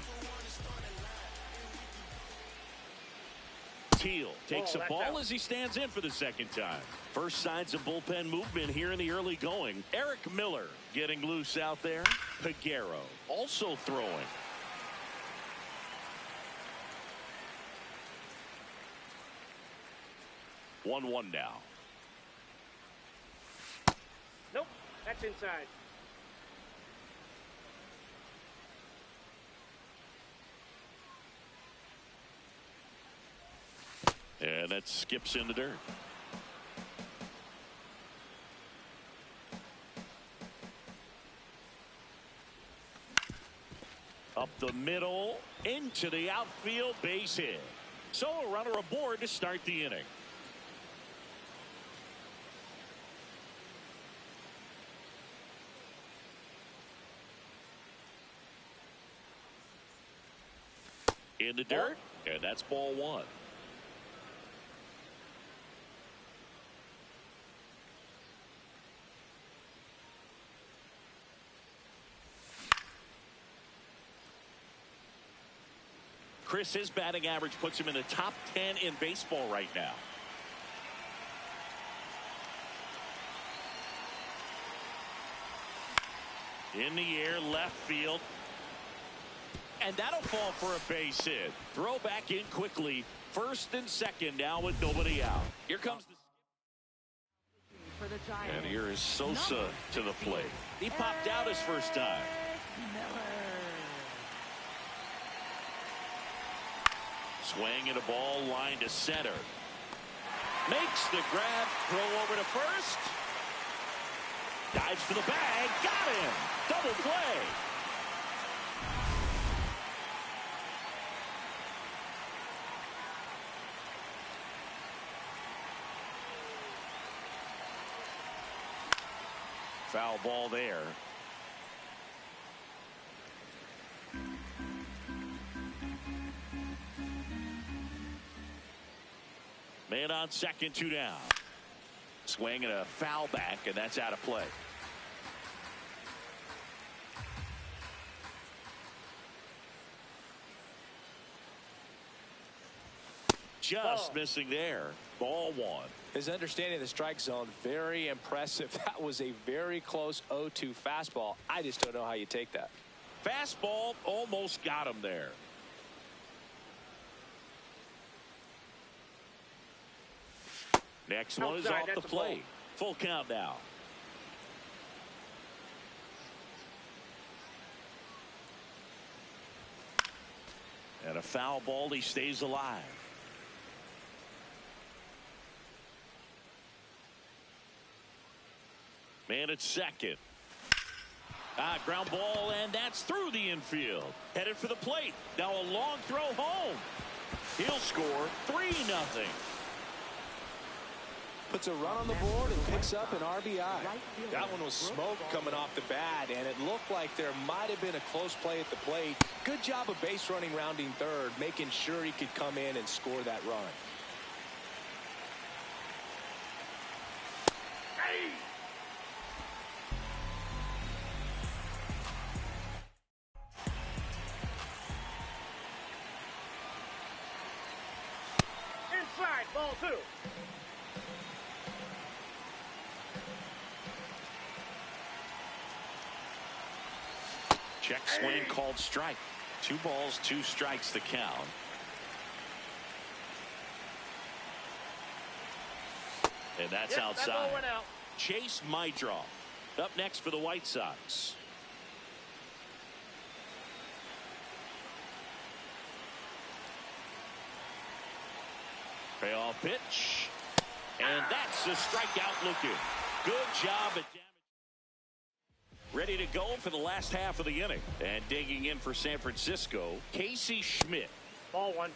Teal takes a ball as he stands in for the second time. First signs of bullpen movement here in the early going. Eric Miller getting loose out there. Peguero also throwing. 1-1 now. Nope, that's inside. And that skips in the dirt. Up the middle, into the outfield, base hit. So a runner aboard to start the inning. In the dirt, and that's ball 1. Chris, his batting average puts him in the top 10 in baseball right now. In the air, left field. And that'll fall for a base hit. Throw back in quickly. First and second now with nobody out. Here comes the... For the Giants. And here is Sosa to the plate. He popped out his first time. Swing and a ball line to center. Makes the grab, throw over to first. Dives for the bag, got him. Double play. Foul ball there. Man on second, 2 down. Swing and a foul back, and that's out of play. Just missing there. Ball 1. His understanding of the strike zone, very impressive. That was a very close 0-2 fastball. I just don't know how you take that. Fastball almost got him there. Next one is off the plate. Full count now. And a foul ball. He stays alive. Man at second. Ground ball, and that's through the infield. Headed for the plate. Now a long throw home. He'll score 3-0. Puts a run on the board and picks up an RBI. That one was smoke coming off the bat, and it looked like there might have been a close play at the plate. Good job of base running, rounding third, making sure he could come in and score that run. Inside, ball 2. Check swing called strike. 2 balls, 2 strikes the count. And that's outside. That ball went out. Chase might draw. Up next for the White Sox. Payoff pitch. And that's a strikeout looking. Good job at damage. Ready to go for the last half of the inning. And digging in for San Francisco, Casey Schmidt. Ball 1.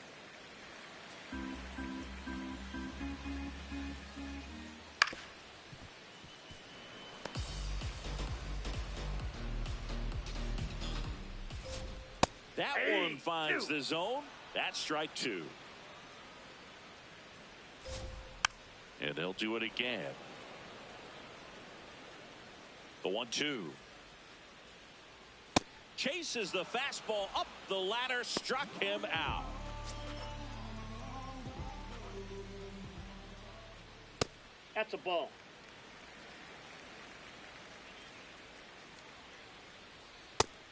That one finds the zone. That's strike 2. And they'll do it again. The 1-2. Chases the fastball up the ladder, struck him out. That's a ball.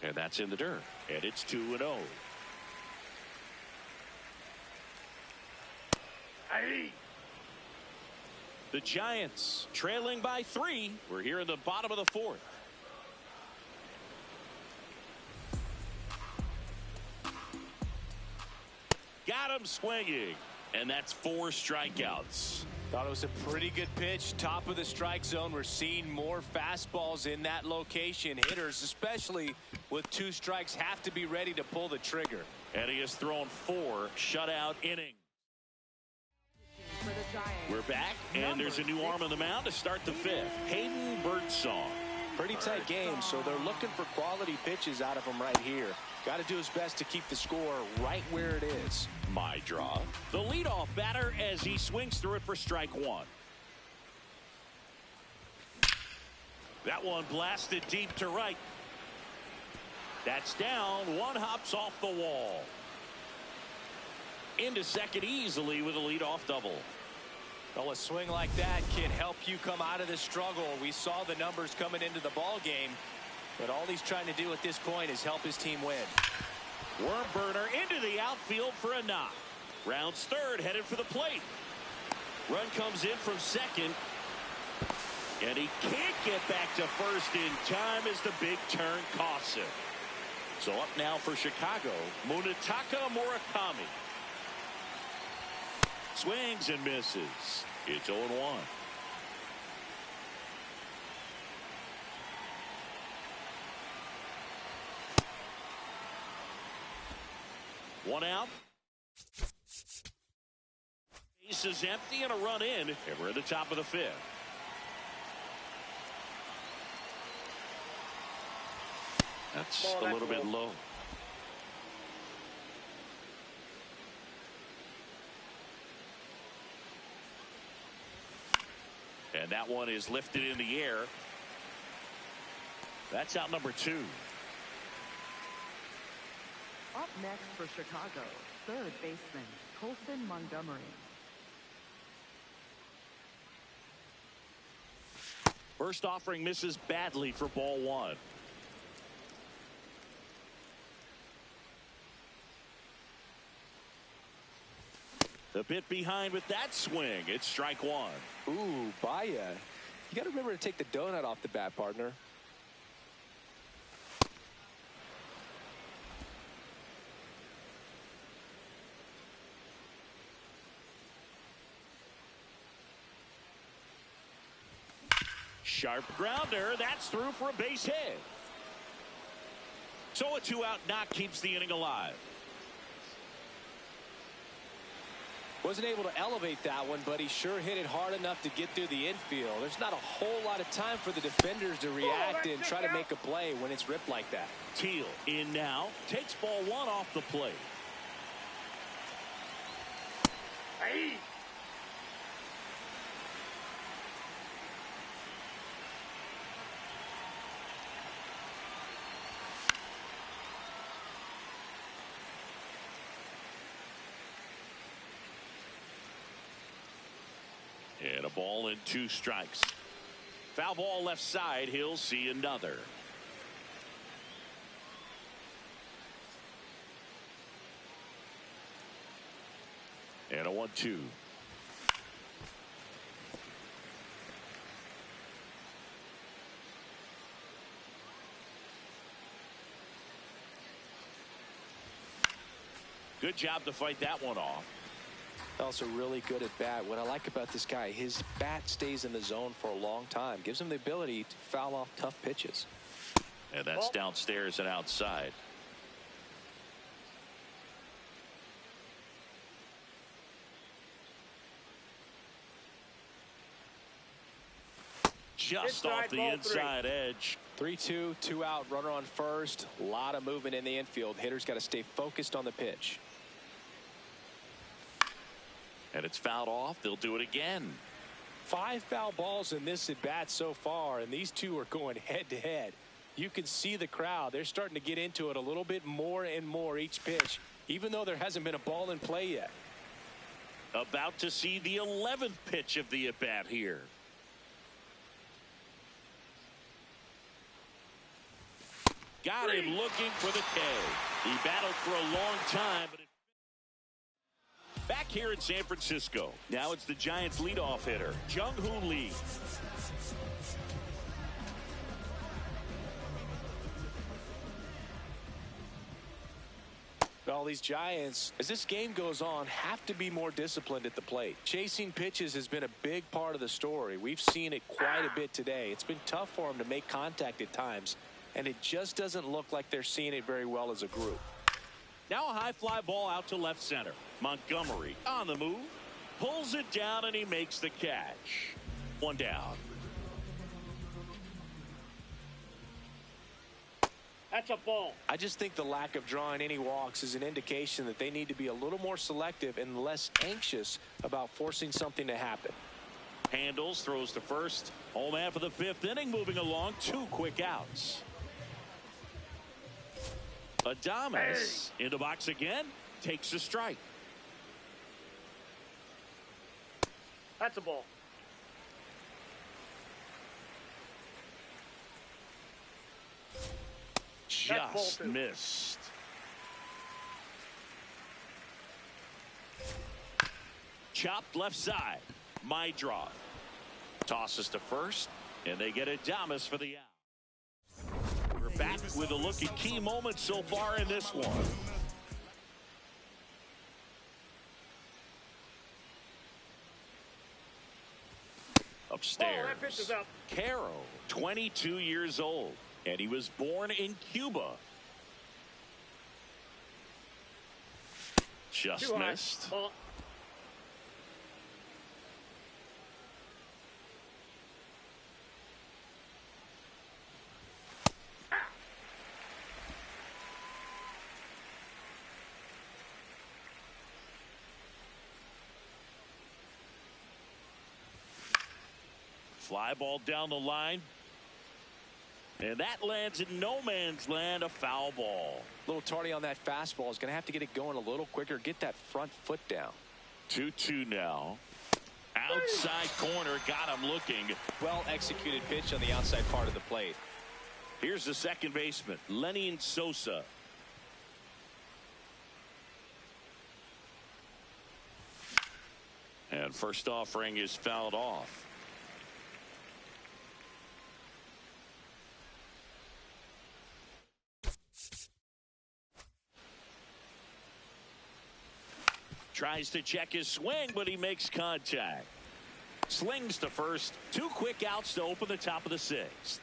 And that's in the dirt. And it's 2-0. The Giants trailing by 3. We're here in the bottom of the 4th. Got him swinging. And that's 4 strikeouts. Thought it was a pretty good pitch. Top of the strike zone. We're seeing more fastballs in that location. Hitters, especially with 2 strikes, have to be ready to pull the trigger. And he has thrown 4 shutout innings. We're back, and there's a new arm on the mound to start the 5th. Hayden Birdsong. Pretty tight game, so they're looking for quality pitches out of him right here. Got to do his best to keep the score right where it is. My draw. The leadoff batter as he swings through it for strike 1. That one blasted deep to right. That's down. 1 hops off the wall. Into second easily with a leadoff double. Well, a swing like that can help you come out of the struggle. We saw the numbers coming into the ball game, but all he's trying to do at this point is help his team win. Worm burner into the outfield for a knock. Rounds third, headed for the plate. Run comes in from second, and he can't get back to first in time as the big turn costs him. So up now for Chicago, Munetaka Murakami. Swings and misses. It's 0-1. One out. Base is empty and a run in, and we're at the top of the 5th. That's Ball, a that's little bit low. And that one is lifted in the air. That's out number 2. Up next for Chicago, third baseman Colson Montgomery. First offering misses badly for ball 1. A bit behind with that swing. It's strike 1. Ooh, Baya. You got to remember to take the donut off the bat, partner. Sharp grounder. That's through for a base hit. So a 2-out knock keeps the inning alive. Wasn't able to elevate that one, but he sure hit it hard enough to get through the infield. There's not a whole lot of time for the defenders to react and try to make a play when it's ripped like that. Teal in now. Takes ball 1 off the plate. Hey. And a ball and 2 strikes. Foul ball left side. He'll see another. And a 1-2. Good job to fight that one off. Also really good at bat. What I like about this guy, his bat stays in the zone for a long time. Gives him the ability to foul off tough pitches. And that's downstairs and outside. Just off the inside edge. 3-2, 2 out, runner on first. A lot of movement in the infield. Hitter's got to stay focused on the pitch. And it's fouled off. They'll do it again. 5 foul balls in this at bat so far, and these two are going head to head. You can see the crowd. They're starting to get into it a little bit more and more each pitch, even though there hasn't been a ball in play yet. About to see the 11th pitch of the at bat here. Got him looking for the K. He battled for a long time, but back here in San Francisco. Now it's the Giants leadoff hitter, Jung-Hoo Lee. Well, these Giants, as this game goes on, have to be more disciplined at the plate. Chasing pitches has been a big part of the story. We've seen it quite a bit today. It's been tough for them to make contact at times, and it just doesn't look like they're seeing it very well as a group. Now a high fly ball out to left center. Montgomery on the move. Pulls it down and he makes the catch. 1 down. That's a ball. I just think the lack of drawing any walks is an indication that they need to be a little more selective and less anxious about forcing something to happen. Handles, throws to first. Home man for the 5th inning, moving along. 2 quick outs. Adames in the box again, takes a strike. That's a ball. Just missed. Chopped left side. My draw. Tosses to first, and they get Adames for the out. We're back with a look at key moments so far in this one. Upstairs. Oh, that pitch is up. Caro, 22 years old, and he was born in Cuba. Just missed. Ball. Fly ball down the line. And that lands in no man's land, a foul ball. A little tardy on that fastball. Is going to have to get it going a little quicker. Get that front foot down. 2-2 now. Outside corner, got him looking. Well executed pitch on the outside part of the plate. Here's the second baseman, Lenny Sosa. And first offering is fouled off. Tries to check his swing, but he makes contact. Slings to first. 2 quick outs to open the top of the 6th.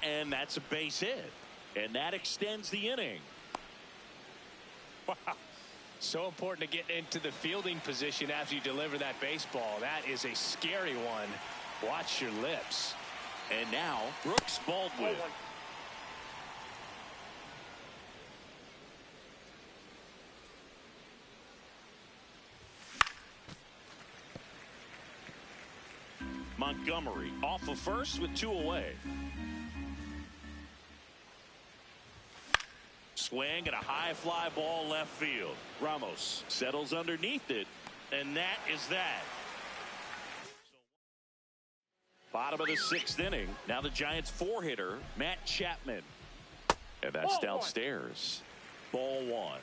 And that's a base hit. And that extends the inning. Wow. So important to get into the fielding position after you deliver that baseball. That is a scary one. Watch your lips. And now Brooks Baldwin. Montgomery off of first with 2 away. Swing and a high fly ball left field. Ramos settles underneath it, and that is that. Bottom of the 6th inning. Now the Giants 4-hitter, Matt Chapman. And that's downstairs. Ball 1.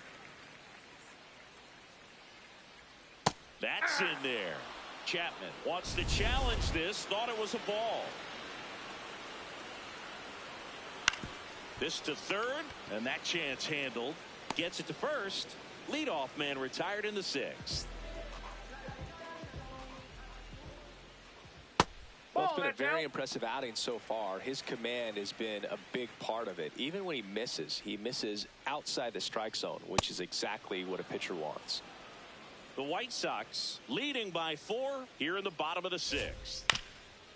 That's in there. Chapman wants to challenge this. Thought it was a ball. This to third, and that chance handled. Gets it to first. Leadoff man retired in the 6th. Well, it's been a very impressive outing so far. His command has been a big part of it. Even when he misses outside the strike zone, which is exactly what a pitcher wants. The White Sox leading by 4 here in the bottom of the 6th.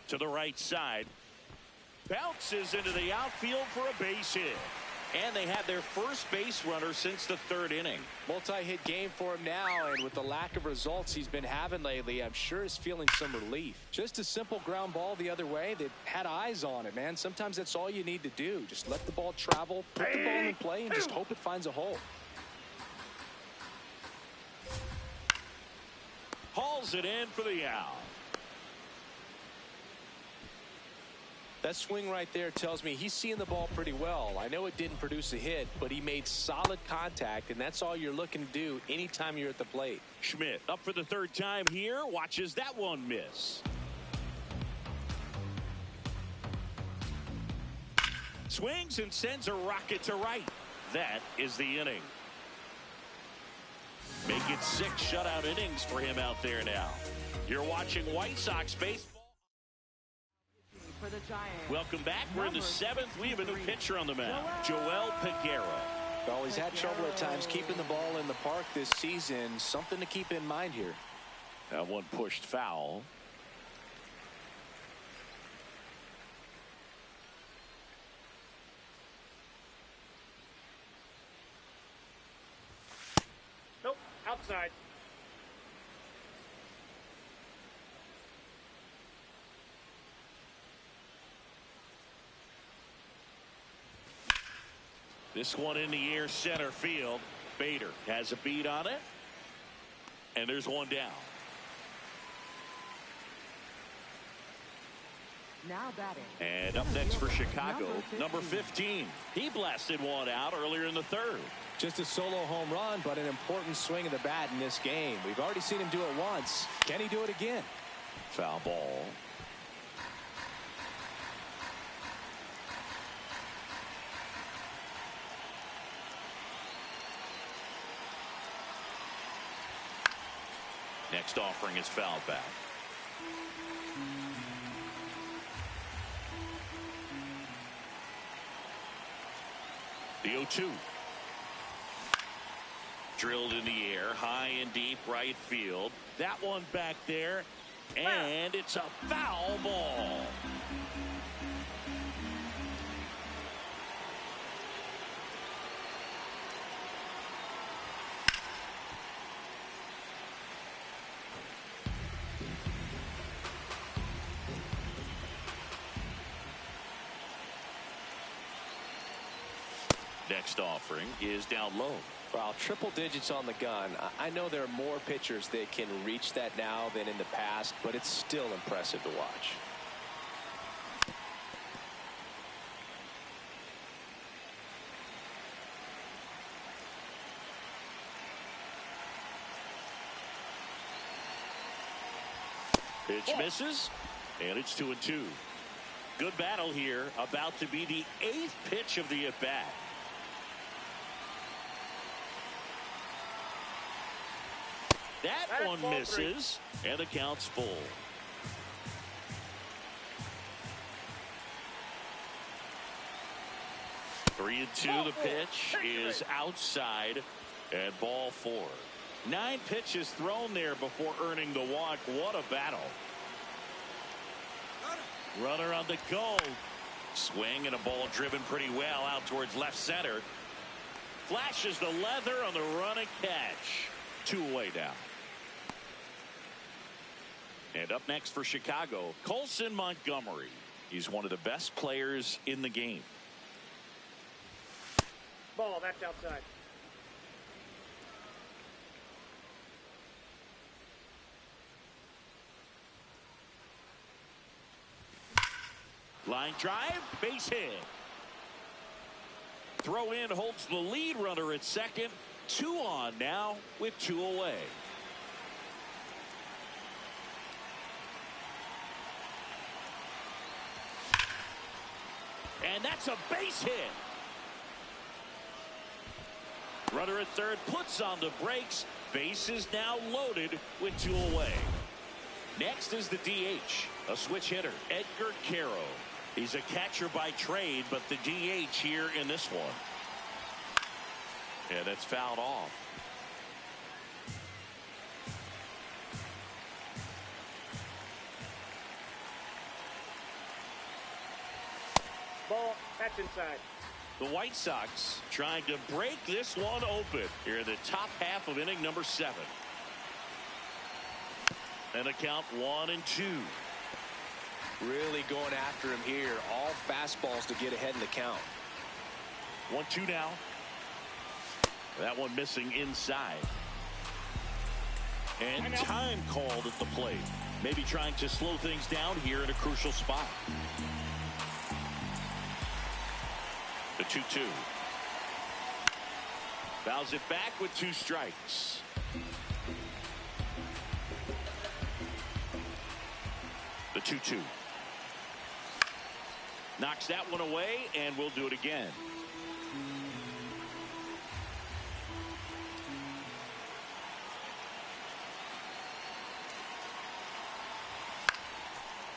To the right side. Bounces into the outfield for a base hit. And they had their first base runner since the 3rd inning. Multi-hit game for him now, and with the lack of results he's been having lately, I'm sure he's feeling some relief. Just a simple ground ball the other way. They've had eyes on it, man. Sometimes that's all you need to do. Just let the ball travel, put the ball in play, and just hope it finds a hole. Hauls it in for the out. That swing right there tells me he's seeing the ball pretty well. I know it didn't produce a hit, but he made solid contact, and that's all you're looking to do anytime you're at the plate. Schmidt up for the 3rd time here. Watches that one miss. Swings and sends a rocket to right. That is the inning. Make it 6 shutout innings for him out there now. You're watching White Sox baseball. For the Giants. Welcome back. We're in the 7th. We have a new pitcher on the mound, Joel Peguero. Well, he's had trouble at times keeping the ball in the park this season. Something to keep in mind here. That one pushed foul. Nope, outside. This one in the air, center field. Bader has a beat on it. And there's one down. Now batting. And up next for Chicago, number 15. He blasted one out earlier in the 3rd. Just a solo home run, but an important swing of the bat in this game. We've already seen him do it once. Can he do it again? Foul ball. Next offering is fouled back. The 0-2. Drilled in the air, high and deep right field. That one back there, and it's a foul ball. Next offering is down low. Well, triple digits on the gun. I know there are more pitchers that can reach that now than in the past, but it's still impressive to watch. Pitch misses, and it's 2-2. Good battle here, about to be the 8th pitch of the at-bat. That one misses, and the count's full. Three and two. The pitch is outside, and ball 4. 9 pitches thrown there before earning the walk. What a battle. Runner on the go. Swing and a ball driven pretty well out towards left center. Flashes the leather on the run and catch. 2 away now. And up next for Chicago, Colson Montgomery. He's one of the best players in the game. Ball, that's outside. Line drive, base hit. Throw in holds the lead runner at second. 2 on now with 2 away. And that's a base hit. Runner at third puts on the brakes. Base is now loaded with 2 away. Next is the DH, a switch hitter, Edgar Caro. He's a catcher by trade, but the DH here in this one. And that's fouled off. Ball, that's inside. The White Sox trying to break this one open here in the top half of inning number 7. And the count 1-2. Really going after him here. All fastballs to get ahead in the count. 1-2 now. That one missing inside. And time called at the plate. Maybe trying to slow things down here in a crucial spot. The 2-2. Fouls it back with 2 strikes. The 2-2. Knocks that one away, and we'll do it again.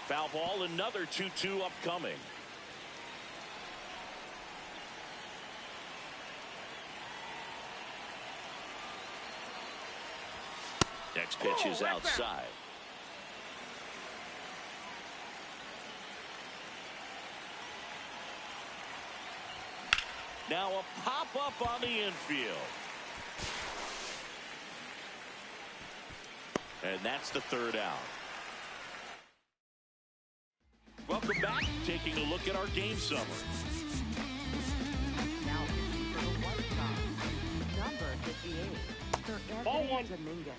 Foul ball, another 2-2 upcoming. Next pitch is outside. Now a pop-up on the infield. And that's the 3rd out. Welcome back. Taking a look at our game summary. Now pitching for the White Sox, number 58, Sir Ball Anthony 1. Dominguez.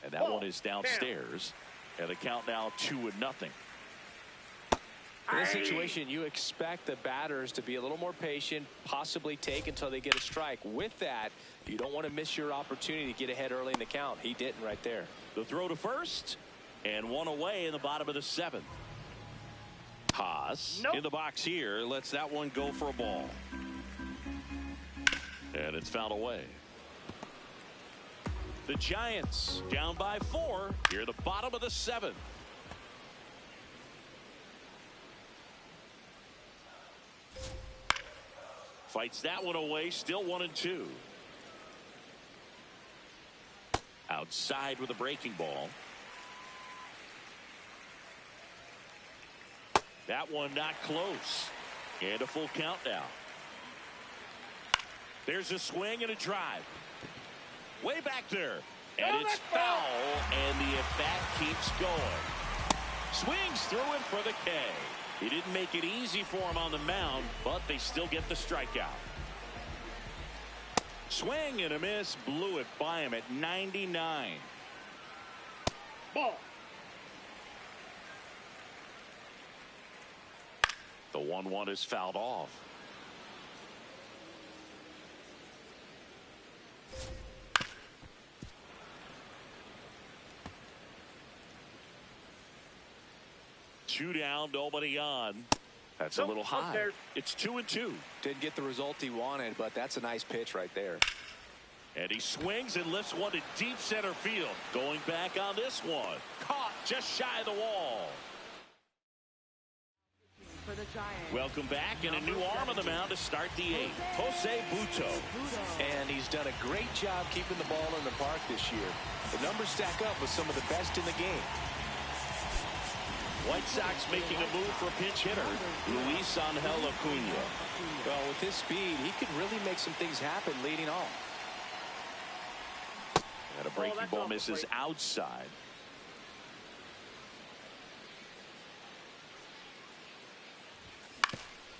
And that one is downstairs. And the count now 2-0. In this situation, you expect the batters to be a little more patient, possibly take until they get a strike. With that, you don't want to miss your opportunity to get ahead early in the count. He didn't right there. The throw to first, and 1 away in the bottom of the 7th. Haas in the box here lets that one go for a ball. And it's fouled away. The Giants down by 4 here at the bottom of the 7th. Fights that one away, still 1-2. Outside with a breaking ball. That one not close. And a full count now. There's a swing and a drive. Way back there. And it's foul, and the at-bat keeps going. Swings through it for the K. He didn't make it easy for him on the mound, but they still get the strikeout. Swing and a miss, blew it by him at 99. Ball. The 1-1 is fouled off. Two down, nobody on. That's a little high. It's 2-2. Didn't get the result he wanted, but that's a nice pitch right there. And he swings and lifts one to deep center field. Going back on this one. Caught just shy of the wall. For the Giants. Welcome back, and a new arm on the mound to start the eighth. Jose Butto. And he's done a great job keeping the ball in the park this year. The numbers stack up with some of the best in the game. White Sox making a move for pinch hitter Luis Angel Acuna. Well, with his speed, he could really make some things happen leading off. And a breaking ball misses outside.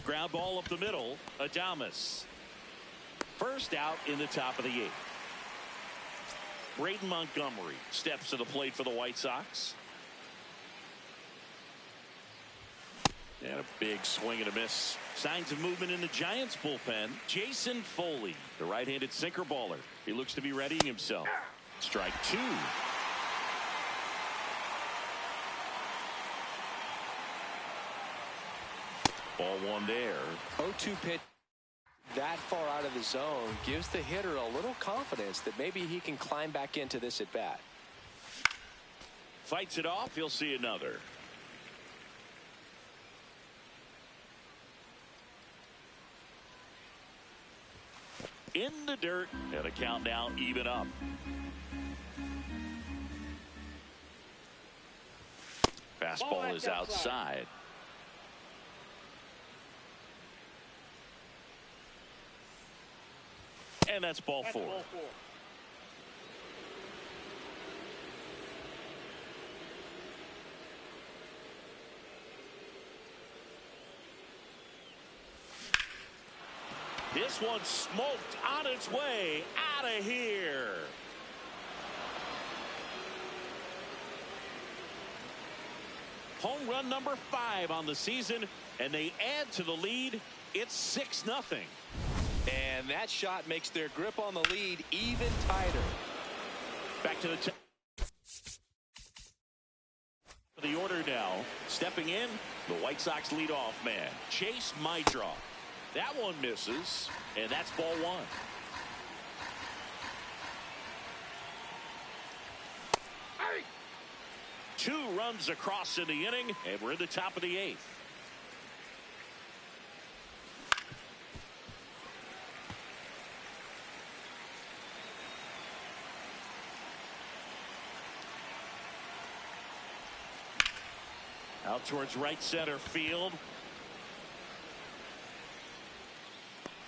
Ground ball up the middle. Adames. First out in the top of the eighth. Braden Montgomery steps to the plate for the White Sox. And a big swing and a miss. Signs of movement in the Giants bullpen. Jason Foley, the right-handed sinker baller. He looks to be readying himself. Strike two. Ball one there. 0-2 pitch that far out of the zone gives the hitter a little confidence that maybe he can climb back into this at bat. Fights it off. He'll see another. In the dirt, and a count now even up. Fastball is outside. And that's ball four. This one smoked on its way out of here. Home run number 5 on the season, and they add to the lead. It's 6-0. And that shot makes their grip on the lead even tighter. Back to the order now. Stepping in, the White Sox leadoff man, Chase Maidra. That one misses, and that's ball one. Hey. 2 runs across in the inning, and we're in the top of the 8th. Out towards right center field.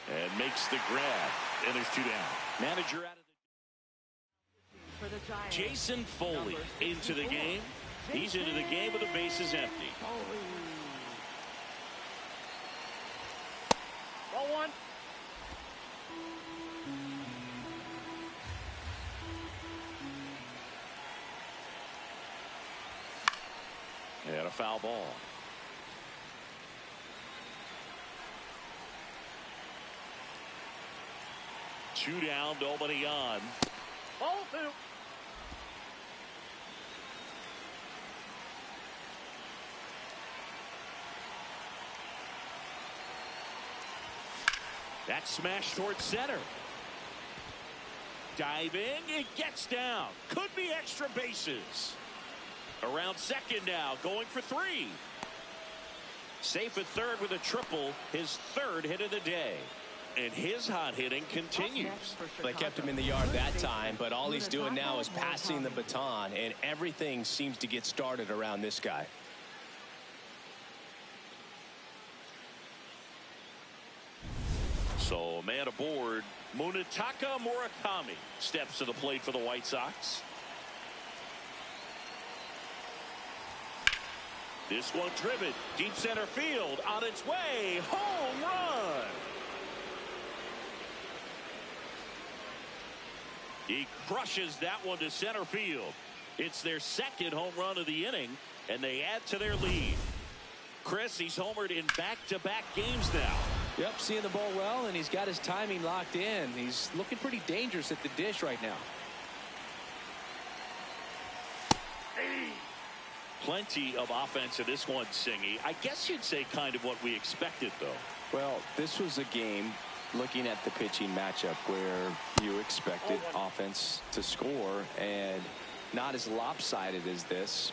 And makes the grab. And there's 2 down. Manager out of For the Giants. Jason Foley into the game. He's into the game with the bases empty. Ball one. And a foul ball. Two down, nobody on. Ball two. That smash towards center. Diving, it gets down. Could be extra bases. Around second now, going for 3. Safe at third with a triple, his 3rd hit of the day. And his hot hitting continues. They kept him in the yard that time, but all he's doing now is passing the baton, and everything seems to get started around this guy. So, a man aboard. Munetaka Murakami steps to the plate for the White Sox. This one driven deep center field on its way. Home run. He crushes that one to center field. It's their second home run of the inning, and they add to their lead. Chris, he's homered in back-to-back games now. Yep, seeing the ball well, and he's got his timing locked in. He's looking pretty dangerous at the dish right now. Plenty of offense in this one, Singy. I guess you'd say kind of what we expected, though. Well, this was a game, looking at the pitching matchup, where you expected offense to score, and not as lopsided as this.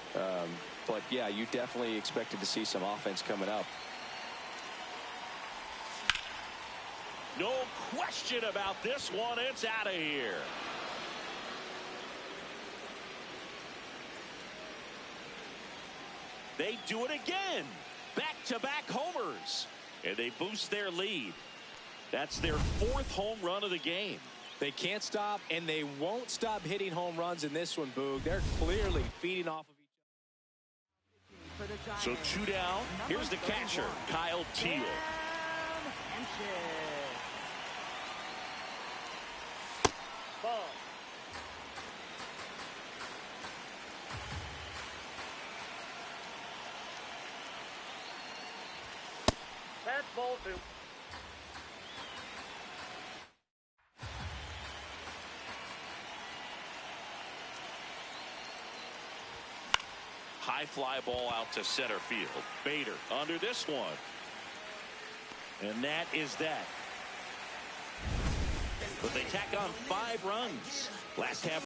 But, yeah, you definitely expected to see some offense coming up. No question about this one. It's out of here. They do it again. Back-to-back homers. And they boost their lead. That's their fourth home run of the game. They can't stop, and they won't stop hitting home runs in this one, Boog. They're clearly feeding off of each other. So 2 down. Here's the catcher, Kyle Teal. Ball. That's ball 2. High fly ball out to center field. Bader under this one. And that is that. But they tack on 5 runs. Last half.